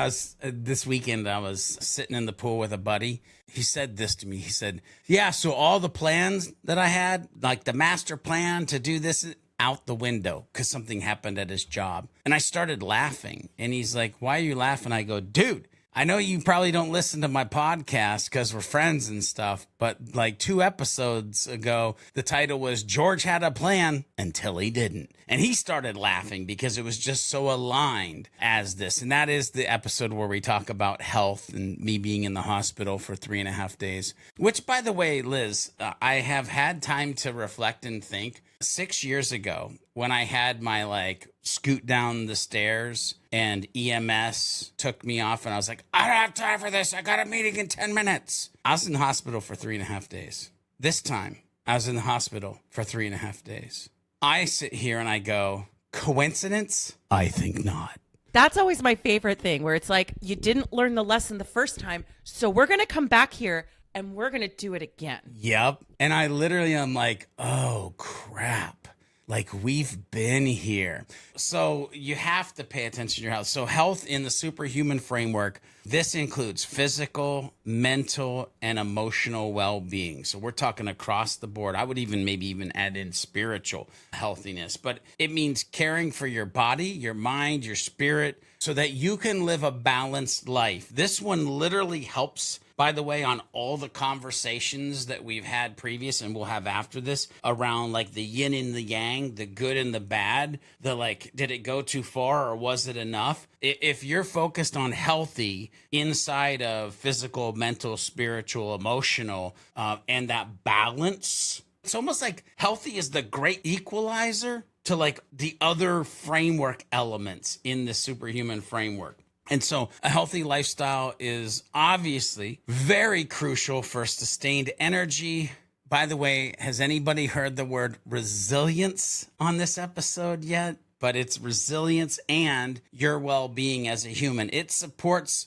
This weekend, I was sitting in the pool with a buddy. He said this to me. He said, yeah, so all the plans that I had, like the master plan to do this, out the window because something happened at his job. And I started laughing. And he's like, why are you laughing? I go, dude, I know you probably don't listen to my podcast because we're friends and stuff, but like 2 episodes ago, the title was George Had a Plan Until He Didn't. And he started laughing because it was just so aligned as this. And that is the episode where we talk about health and me being in the hospital for 3.5 days, which, by the way, Liz, I have had time to reflect and think. 6 years ago, when I had my like scoot down the stairs and EMS took me off and I was like, I don't have time for this. I got a meeting in 10 minutes. I was in the hospital for 3.5 days. This time I was in the hospital for 3.5 days. I sit here and I go, coincidence? I think not. That's always my favorite thing where it's like, you didn't learn the lesson the first time. So we're going to come back here and we're going to do it again. Yep. And I literally am like, oh, crap. like we've been here. So you have to pay attention to your health. So health in the Superhuman framework, this includes physical, mental, and emotional well-being. So we're talking across the board. I would maybe even add in spiritual healthiness, but it means caring for your body, your mind, your spirit, so that you can live a balanced life. This one literally helps, by the way, on all the conversations that we've had previous and we'll have after this around like the yin and the yang, the good and the bad, the like, did it go too far or was it enough? If you're focused on healthy inside of physical, mental, spiritual, emotional, and that balance, it's almost like healthy is the great equalizer to like the other framework elements in the Superhuman framework. And so a healthy lifestyle is obviously very crucial for sustained energy. By the way, has anybody heard the word resilience on this episode yet? But it's resilience and your well-being as a human. It supports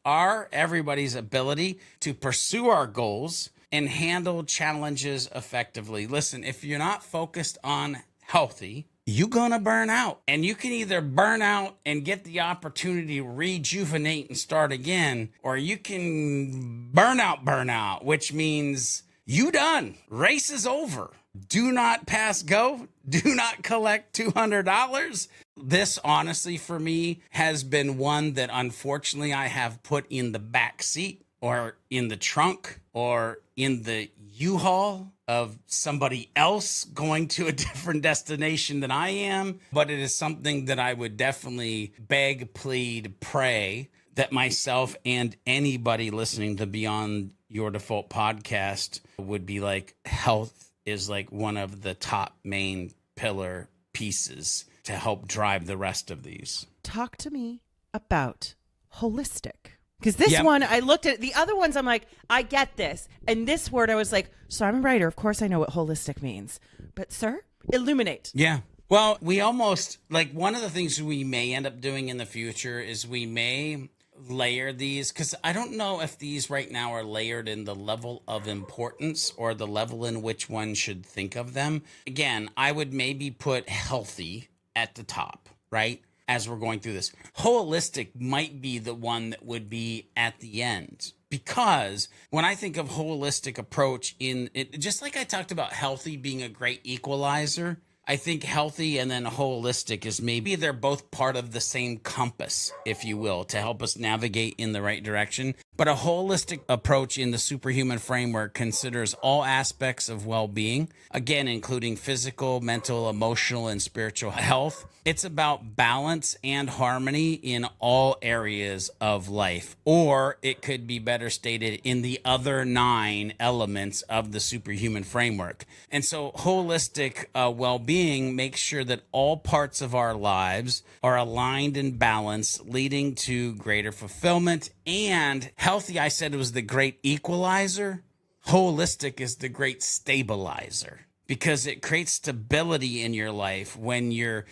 everybody's ability to pursue our goals and handle challenges effectively. Listen, if you're not focused on healthy, you're going to burn out. And you can either burn out and get the opportunity to rejuvenate and start again, or you can burn out, which means you done. Race is over. Do not pass go. Do not collect $200. This, honestly, for me, has been one that unfortunately I have put in the back seat or in the trunk or in the U-Haul of somebody else going to a different destination than I am. But it is something that I would definitely beg, plead, pray that myself and anybody listening to Beyond Your Default podcast would be like, health is like one of the top main pillar pieces to help drive the rest of these. Talk to me about holistic. Because this one, I looked at the other ones, I'm like, I get this. And this word, I was like, so I'm a writer. Of course I know what holistic means. But sir, illuminate. Yeah. Well, we almost, like one of the things we may end up doing in the future is we may layer these, because I don't know if these right now are layered in the level of importance or the level in which one should think of them. Again, I would maybe put healthy at the top, right? As we're going through this. Holistic might be the one that would be at the end. Because when I think of holistic approach in it, just like I talked about healthy being a great equalizer, I think healthy and then holistic is maybe they're both part of the same compass, if you will, to help us navigate in the right direction. But a holistic approach in the Superhuman framework considers all aspects of well-being, again, including physical, mental, emotional, and spiritual health. It's about balance and harmony in all areas of life, or it could be better stated in the other 9 elements of the Superhuman framework. And so holistic well-being makes sure that all parts of our lives are aligned and balanced, leading to greater fulfillment. And healthy, I said, it was the great equalizer. Holistic is the great stabilizer, because it creates stability in your life when you're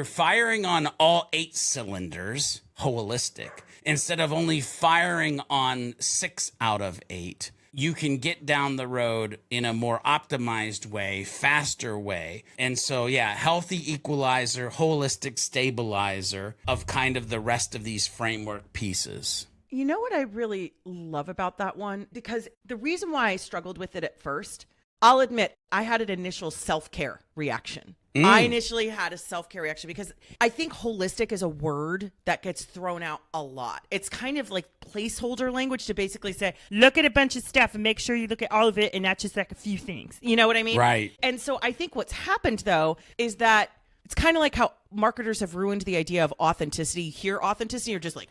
firing on all 8 cylinders, holistic, instead of only firing on 6 out of 8. You can get down the road in a more optimized way, faster way. And so, yeah, healthy equalizer, holistic stabilizer of kind of the rest of these framework pieces. You know what I really love about that one? Because the reason why I struggled with it at first, I'll admit I had an initial self-care reaction. I initially had a self-care reaction because I think holistic is a word that gets thrown out a lot. It's kind of like placeholder language to basically say, look at a bunch of stuff and make sure you look at all of it and not just like a few things. You know what I mean? Right. And so I think what's happened though is that it's kind of like how marketers have ruined the idea of authenticity. Hear authenticity, you're just like,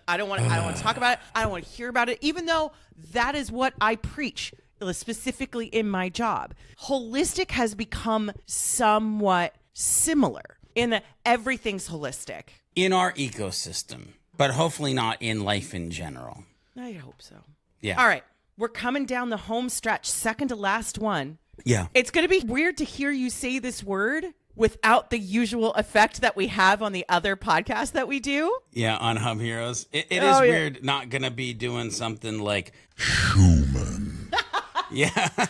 I don't want to talk about it. I don't want to hear about it, even though that is what I preach, specifically in my job. Holistic has become somewhat similar in that everything's holistic. In our ecosystem, but hopefully not in life in general. I hope so. Yeah. All right. We're coming down the home stretch, second to last one. Yeah. It's going to be weird to hear you say this word without the usual effect that we have on the other podcasts that we do. Yeah, on Hub Heroes. It is weird not going to be doing something like human. Yeah. I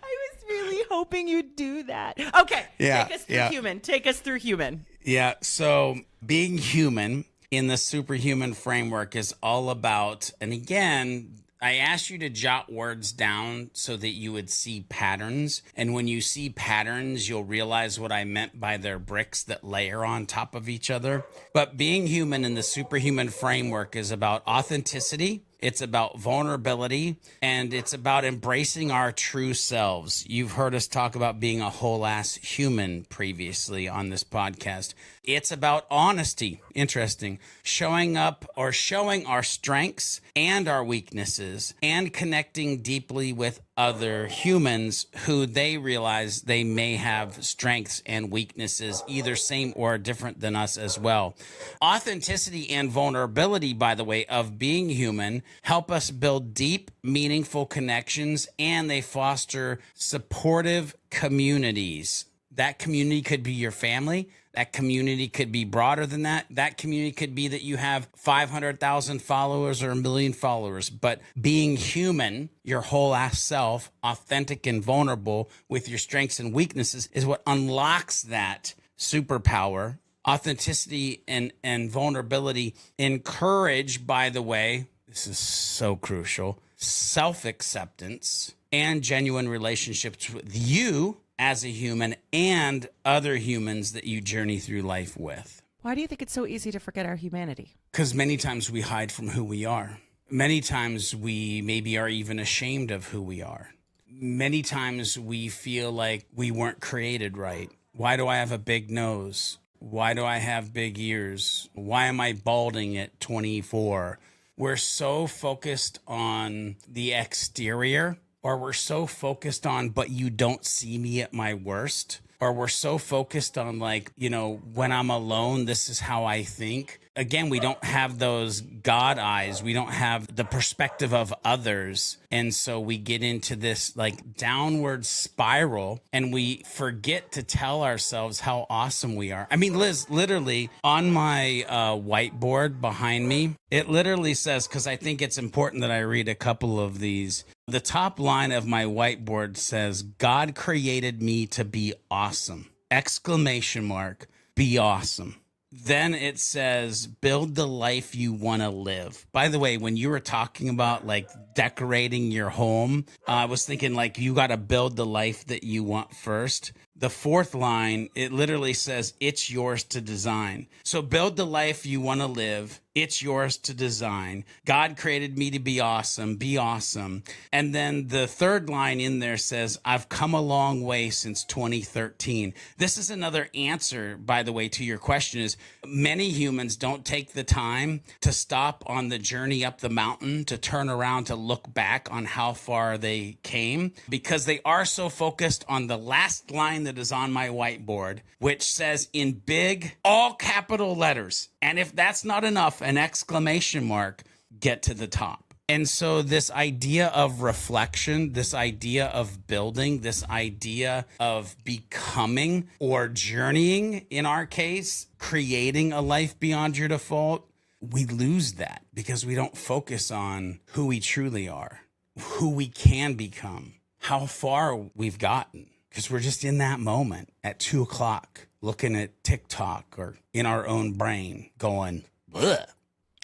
was really hoping you'd do that. Okay. Yeah, Take us through human. Take us through human. Yeah. So being human in the superhuman framework is all about, and again, I asked you to jot words down so that you would see patterns. And when you see patterns, you'll realize what I meant by their bricks that layer on top of each other. But being human in the superhuman framework is about authenticity. It's about vulnerability, and it's about embracing our true selves. You've heard us talk about being a whole ass human previously on this podcast. It's about honesty. Interesting. Showing up or showing our strengths and our weaknesses and connecting deeply with other humans who they realize they may have strengths and weaknesses, either same or different than us as well. Authenticity and vulnerability, by the way, of being human help us build deep, meaningful connections, and they foster supportive communities. That community could be your family. That community could be broader than that. That community could be that you have 500,000 followers or 1 million followers. But being human, your whole ass self, authentic and vulnerable with your strengths and weaknesses is what unlocks that superpower. Authenticity and vulnerability encourage, by the way, this is so crucial, self-acceptance and genuine relationships with you as a human and other humans that you journey through life with. Why do you think it's so easy to forget our humanity? Because many times we hide from who we are. Many times we maybe are even ashamed of who we are. Many times we feel like we weren't created right. Why do I have a big nose? Why do I have big ears? Why am I balding at 24? We're so focused on the exterior, or we're so focused on, but you don't see me at my worst, or we're so focused on like, when I'm alone, this is how I think. Again, we don't have those God eyes. We don't have the perspective of others. And so we get into this like downward spiral and we forget to tell ourselves how awesome we are. I mean, Liz, literally on my whiteboard behind me, it literally says, because I think it's important that I read a couple of these. The top line of my whiteboard says, God created me to be awesome! Exclamation mark, be awesome. Then it says, build the life you want to live. By the way, when you were talking about like decorating your home, I was thinking like you got to build the life that you want first. The fourth line, it literally says, it's yours to design. So build the life you want to live. It's yours to design. God created me to be awesome. Be awesome. And then the third line in there says, I've come a long way since 2013. This is another answer, by the way, to your question is many humans don't take the time to stop on the journey up the mountain, to turn around, to look back on how far they came, because they are so focused on the last line that is on my whiteboard, which says in big, all capital letters. And if that's not enough, an exclamation mark, get to the top. And so this idea of reflection, this idea of building, this idea of becoming or journeying, in our case, creating a life beyond your default, we lose that because we don't focus on who we truly are, who we can become, how far we've gotten. Because we're just in that moment at 2 o'clock looking at TikTok or in our own brain going, bleh.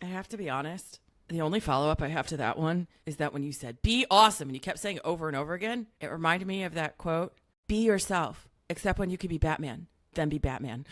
I have to be honest. The only follow-up I have to that one is that when you said, be awesome, and you kept saying it over and over again, it reminded me of that quote, be yourself, except when you can be Batman, then be Batman.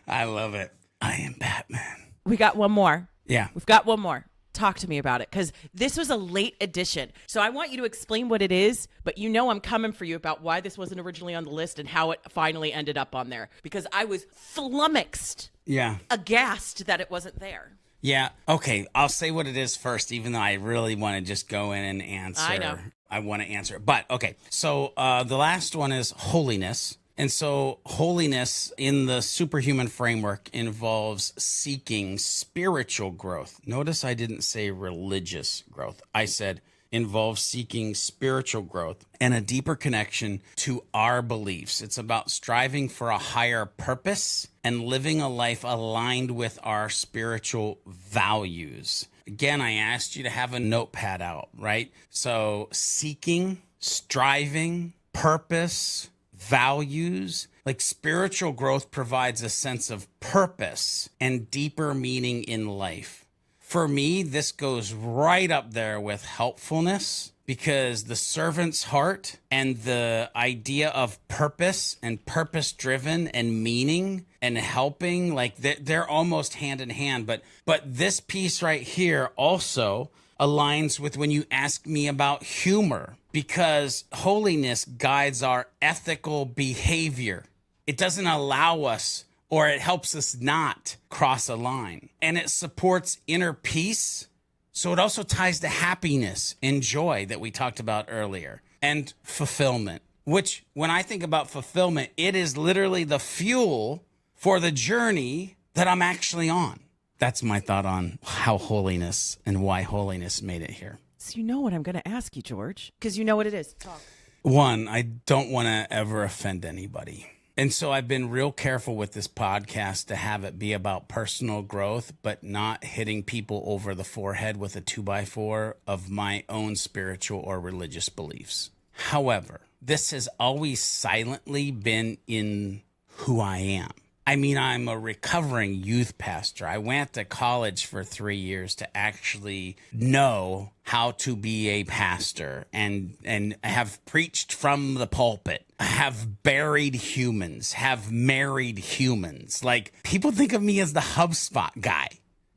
I love it. I am Batman. We got one more. Yeah. We've got one more. Talk to me about it, because this was a late addition. So I want you to explain what it is, but I'm coming for you about why this wasn't originally on the list and how it finally ended up on there, because I was flummoxed, aghast that it wasn't there. Yeah. Okay. I'll say what it is first, even though I really want to just go in and answer. I know. I want to answer it. But okay. So the last one is holiness. And so holiness in the superhuman framework involves seeking spiritual growth. Notice I didn't say religious growth. I said involves seeking spiritual growth and a deeper connection to our beliefs. It's about striving for a higher purpose and living a life aligned with our spiritual values. Again, I asked you to have a notepad out, right? So seeking striving, purpose, values. Like spiritual growth provides a sense of purpose and deeper meaning in life. For me, this goes right up there with helpfulness, because the servant's heart and the idea of purpose and purpose driven and meaning and helping, like they're almost hand in hand. But this piece right here also aligns with when you ask me about humor, because holiness guides our ethical behavior. It doesn't allow us, or it helps us not cross a line, and it supports inner peace. So it also ties to happiness and joy that we talked about earlier, and fulfillment, which when I think about fulfillment, it is literally the fuel for the journey that I'm actually on. That's my thought on how holiness and why holiness made it here. So you know what I'm going to ask you, George, because you know what it is. Talk. One, I don't want to ever offend anybody. And so I've been real careful with this podcast to have it be about personal growth, but not hitting people over the forehead with a 2x4 of my own spiritual or religious beliefs. However, this has always silently been in who I am. I mean, I'm a recovering youth pastor. I went to college for 3 years to actually know how to be a pastor, and have preached from the pulpit, have buried humans, have married humans. Like, people think of me as the HubSpot guy.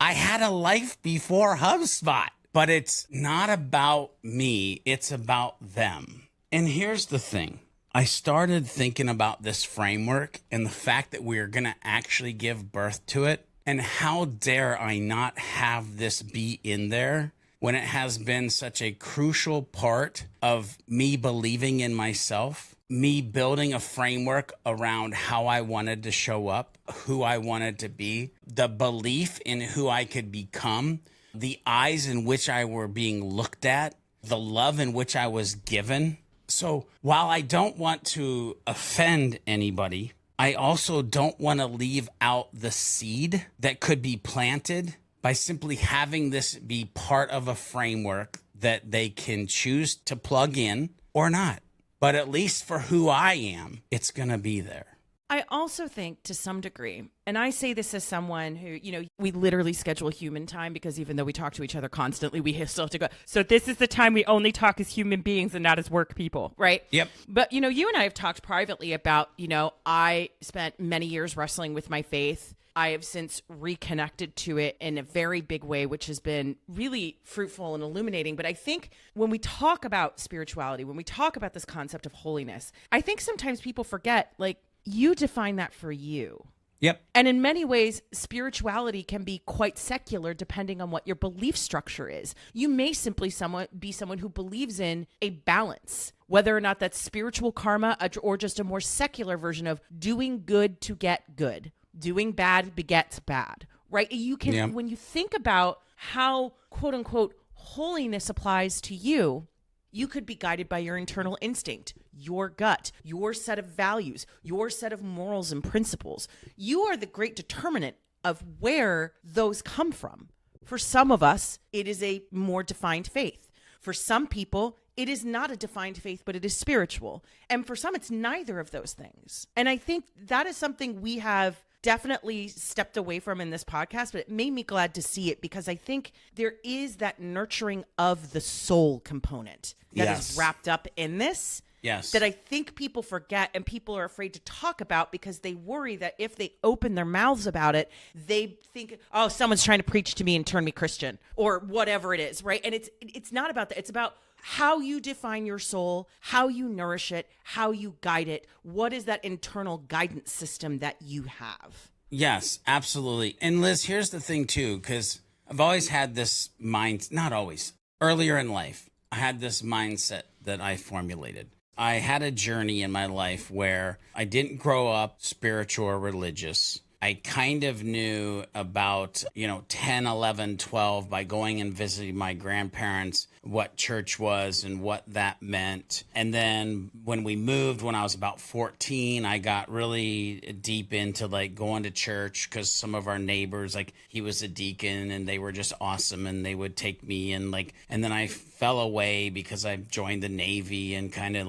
I had a life before HubSpot, but it's not about me. It's about them. And here's the thing. I started thinking about this framework and the fact that we're going to actually give birth to it. And how dare I not have this be in there when it has been such a crucial part of me believing in myself, me building a framework around how I wanted to show up, who I wanted to be, the belief in who I could become, the eyes in which I were being looked at, the love in which I was given. So while I don't want to offend anybody, I also don't want to leave out the seed that could be planted by simply having this be part of a framework that they can choose to plug in or not. But at least for who I am, it's going to be there. I also think to some degree, and I say this as someone who, you know, we literally schedule human time, because even though we talk to each other constantly, we still have to go. So this is the time we only talk as human beings and not as work people, right? Yep. But, you know, you and I have talked privately about, you know, I spent many years wrestling with my faith. I have since reconnected to it in a very big way, which has been really fruitful and illuminating. But I think when we talk about spirituality, when we talk about this concept of holiness, I think sometimes people forget, like, you define that for you. Yep. And in many ways, spirituality can be quite secular depending on what your belief structure is. You may simply be someone who believes in a balance, whether or not that's spiritual karma or just a more secular version of doing good to get good. Doing bad begets bad, right? You can, when you think about how, quote unquote, holiness applies to you, you could be guided by your internal instinct, your gut, your set of values, your set of morals and principles. You are the great determinant of where those come from. For some of us, it is a more defined faith. For some people, it is not a defined faith, but it is spiritual. And for some, it's neither of those things. And I think that is something we have definitely stepped away from in this podcast, but it made me glad to see it, because I think there is that nurturing of the soul component that is wrapped up in this. Yes. That I think people forget, and people are afraid to talk about, because they worry that if they open their mouths about it, they think, oh, someone's trying to preach to me and turn me Christian or whatever it is, right? And it's not about that. It's about how you define your soul, how you nourish it, how you guide it. What is that internal guidance system that you have? Yes, absolutely. And Liz, here's the thing too, because I've always had this mind, not always, earlier in life, I had this mindset that I formulated. I had a journey in my life where I didn't grow up spiritual or religious. I I kind of knew about, 10, 11, 12 by going and visiting my grandparents, what church was and what that meant. And then when we moved, when I was about 14, I got really deep into like going to church because some of our neighbors, like he was a deacon and they were just awesome and they would take me and then I fell away because I joined the Navy and kind of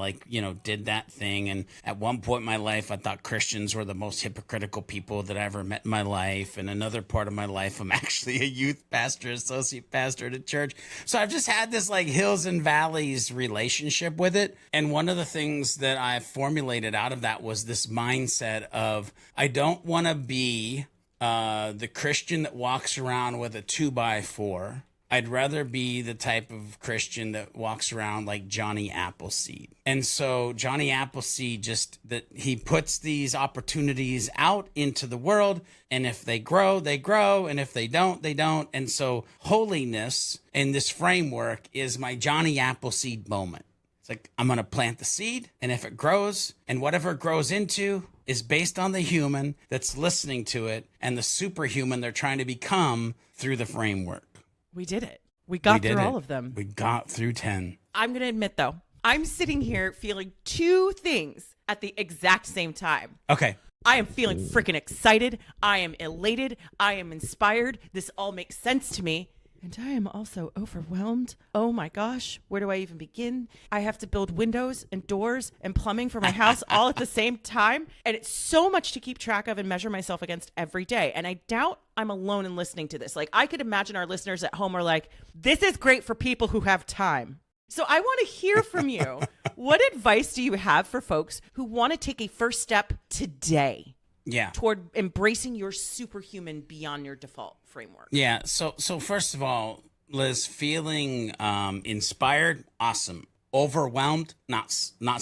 did that thing. And at one point in my life, I thought Christians were the most hypocritical people that I ever met in my life. And another part of my life, I'm actually a youth pastor, associate pastor at a church. So I've just had this like hills and valleys relationship with it. And one of the things that I formulated out of that was this mindset of, I don't want to be the Christian that walks around with a 2x4. I'd rather be the type of Christian that walks around like Johnny Appleseed. And so Johnny Appleseed he puts these opportunities out into the world. And if they grow, they grow. And if they don't, they don't. And so holiness in this framework is my Johnny Appleseed moment. It's like, I'm going to plant the seed. And if it grows, and whatever it grows into is based on the human that's listening to it and the superhuman they're trying to become through the framework. We did it. We got through all of them. We got through 10. I'm going to admit, though, I'm sitting here feeling two things at the exact same time. Okay. I am feeling freaking excited. I am elated. I am inspired. This all makes sense to me. And I am also overwhelmed. Oh my gosh, where do I even begin? I have to build windows and doors and plumbing for my house all at the same time. And it's so much to keep track of and measure myself against every day. And I doubt I'm alone in listening to this. Like, I could imagine our listeners at home are like, this is great for people who have time. So I want to hear from you. What advice do you have for folks who want to take a first step today? Yeah. Toward embracing your superhuman beyond your default framework. Yeah. So first of all, Liz, feeling inspired, awesome. Overwhelmed, not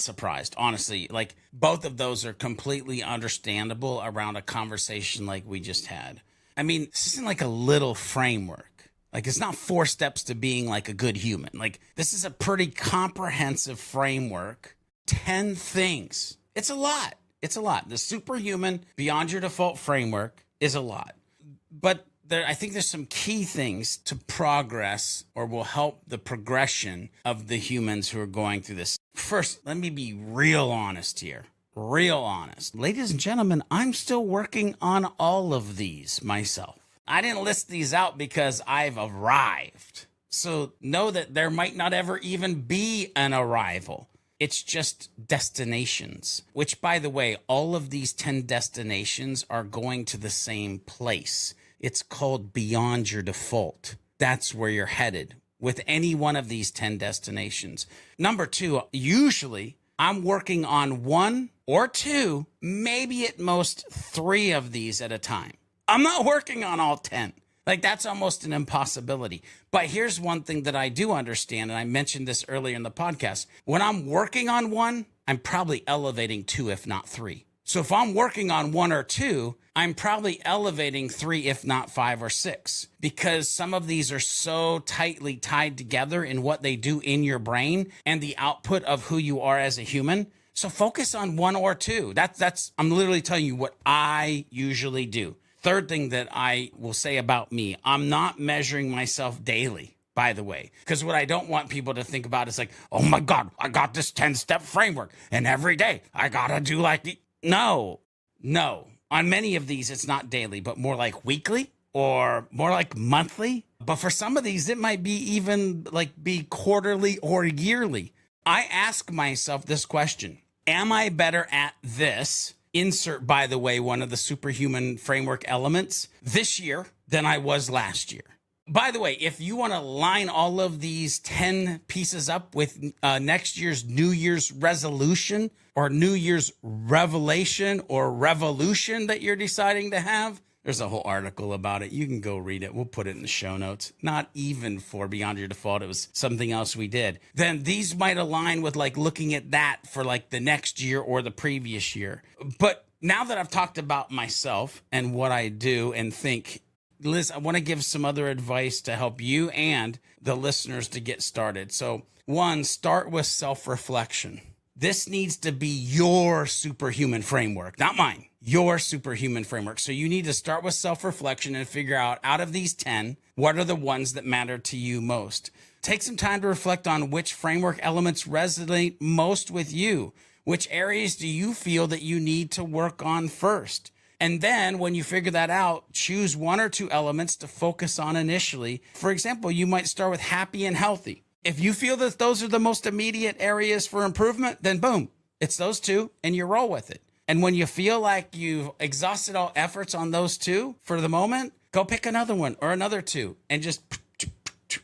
surprised. Honestly, like both of those are completely understandable around a conversation like we just had. I mean, this isn't like a little framework. Like, it's not 4 steps to being like a good human. Like, this is a pretty comprehensive framework. 10 things. It's a lot. It's a lot. The superhuman beyond your default framework is a lot. But I think there's some key things to progress or will help the progression of the humans who are going through this. First, let me be real honest here. Real honest. Ladies and gentlemen, I'm still working on all of these myself. I didn't list these out because I've arrived. So know that there might not ever even be an arrival. It's just destinations, which, by the way, all of these 10 destinations are going to the same place. It's called beyond your default. That's where you're headed with any one of these 10 destinations. Number 2, usually I'm working on 1 or 2, maybe at most 3 of these at a time. I'm not working on all 10. Like, that's almost an impossibility. But here's one thing that I do understand, and I mentioned this earlier in the podcast. When I'm working on 1, I'm probably elevating 2, if not 3. So if I'm working on 1 or 2, I'm probably elevating 3, if not 5 or 6, because some of these are so tightly tied together in what they do in your brain and the output of who you are as a human. So focus on 1 or 2. I'm literally telling you what I usually do. Third thing that I will say about me, I'm not measuring myself daily, by the way, because what I don't want people to think about is like, oh my God, I got this 10-step framework and every day I got to do no. On many of these, it's not daily, but more like weekly or more like monthly. But for some of these, it might be even be quarterly or yearly. I ask myself this question: am I better at this? Insert, by the way, one of the superhuman framework elements this year than I was last year. By the way, if you want to line all of these 10 pieces up with next year's New Year's resolution or New Year's revelation or revolution that you're deciding to have, there's a whole article about it. You can go read it. We'll put it in the show notes. Not even for Beyond Your Default. It was something else we did. Then these might align with looking at that for the next year or the previous year. But now that I've talked about myself and what I do and think, Liz, I want to give some other advice to help you and the listeners to get started. So 1, start with self-reflection. This needs to be your superhuman framework, not mine, your superhuman framework. So you need to start with self-reflection and figure out of these 10, what are the ones that matter to you most? Take some time to reflect on which framework elements resonate most with you. Which areas do you feel that you need to work on first? And then when you figure that out, choose 1 or 2 elements to focus on initially. For example, you might start with happy and healthy. If you feel that those are the most immediate areas for improvement, then boom, it's those 2 and you roll with it. And when you feel like you've exhausted all efforts on those 2 for the moment, go pick another one or another 2 and just,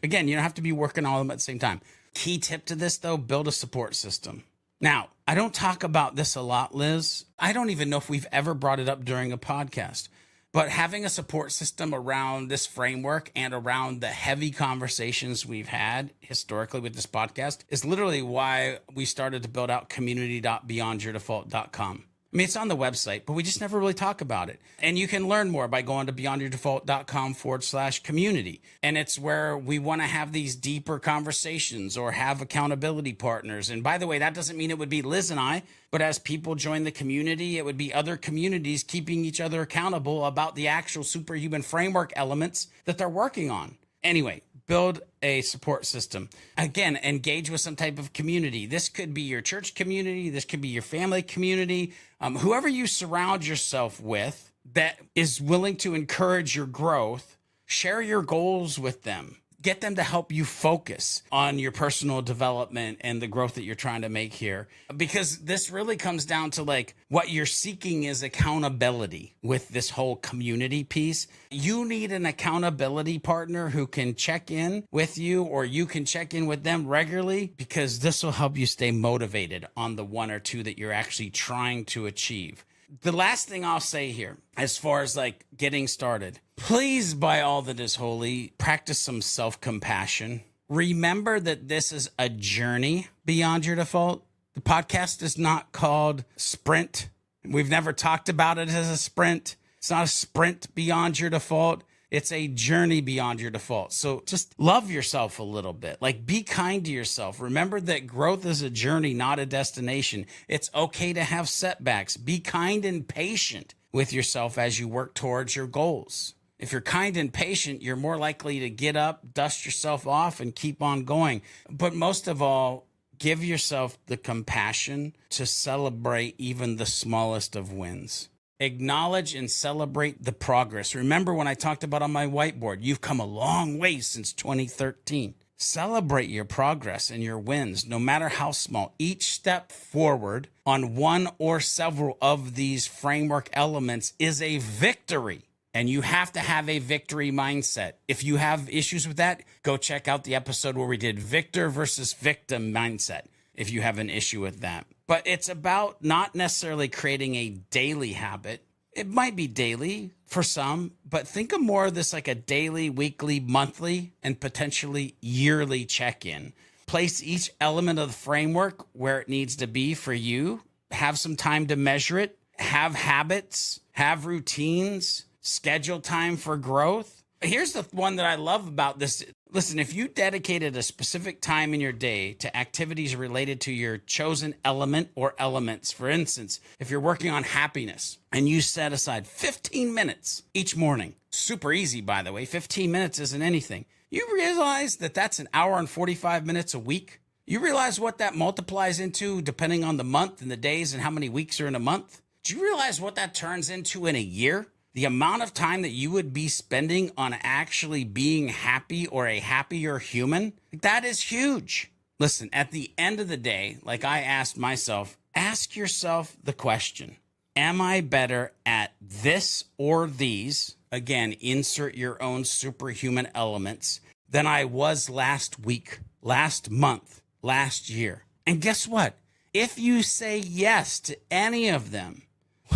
again, you don't have to be working all of them at the same time. Key tip to this though, build a support system. Now, I don't talk about this a lot, Liz. I don't even know if we've ever brought it up during a podcast, but having a support system around this framework and around the heavy conversations we've had historically with this podcast is literally why we started to build out community.beyondyourdefault.com. I mean, it's on the website, but we just never really talk about it. And you can learn more by going to beyondyourdefault.com/community. And it's where we want to have these deeper conversations or have accountability partners. And by the way, that doesn't mean it would be Liz and I, but as people join the community, it would be other communities keeping each other accountable about the actual superhuman framework elements that they're working on. Anyway, build a support system. Again, engage with some type of community. This could be your church community. This could be your family community. Whoever you surround yourself with that is willing to encourage your growth, share your goals with them. Get them to help you focus on your personal development and the growth that you're trying to make here. Because this really comes down to like what you're seeking is accountability with this whole community piece. You need an accountability partner who can check in with you or you can check in with them regularly because this will help you stay motivated on the 1 or 2 that you're actually trying to achieve. The last thing I'll say here, as far as like getting started, please, by all that is holy, practice some self-compassion. Remember that this is a journey beyond your default. The podcast is not called Sprint. We've never talked about it as a sprint. It's not a sprint beyond your default. It's a journey beyond your default. So just love yourself a little bit. Like be kind to yourself. Remember that growth is a journey, not a destination. It's okay to have setbacks. Be kind and patient with yourself as you work towards your goals. If you're kind and patient, you're more likely to get up, dust yourself off, and keep on going. But most of all, give yourself the compassion to celebrate even the smallest of wins. Acknowledge and celebrate the progress. Remember when I talked about on my whiteboard, you've come a long way since 2013. Celebrate your progress and your wins, no matter how small. Each step forward on 1 or several of these framework elements is a victory. And you have to have a victory mindset. If you have issues with that, go check out the episode where we did victor versus victim mindset if you have an issue with that. But it's about not necessarily creating a daily habit. It might be daily for some, but think of more of this like a daily, weekly, monthly, and potentially yearly check-in. Place each element of the framework where it needs to be for you. Have some time to measure it. Have habits. Have routines. Schedule time for growth. Here's the one that I love about this. Listen, if you dedicated a specific time in your day to activities related to your chosen element or elements, for instance, if you're working on happiness and you set aside 15 minutes each morning, super easy, by the way, 15 minutes isn't anything. You realize that that's an hour and 45 minutes a week? You realize what that multiplies into depending on the month and the days and how many weeks are in a month? Do you realize what that turns into in a year? The amount of time that you would be spending on actually being happy or a happier human, that is huge. Listen, at the end of the day, like I asked myself, ask yourself the question, am I better at this or these? Again, insert your own superhuman elements than I was last week, last month, last year. And guess what? If you say yes to any of them,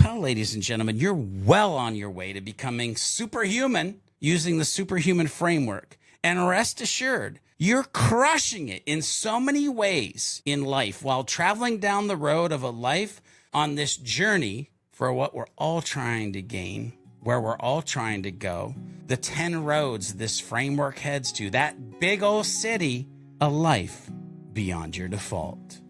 well, ladies and gentlemen, you're well on your way to becoming superhuman using the superhuman framework. And rest assured, you're crushing it in so many ways in life while traveling down the road of a life on this journey for what we're all trying to gain, where we're all trying to go, the 10 roads this framework heads to, that big old city, a life beyond your default.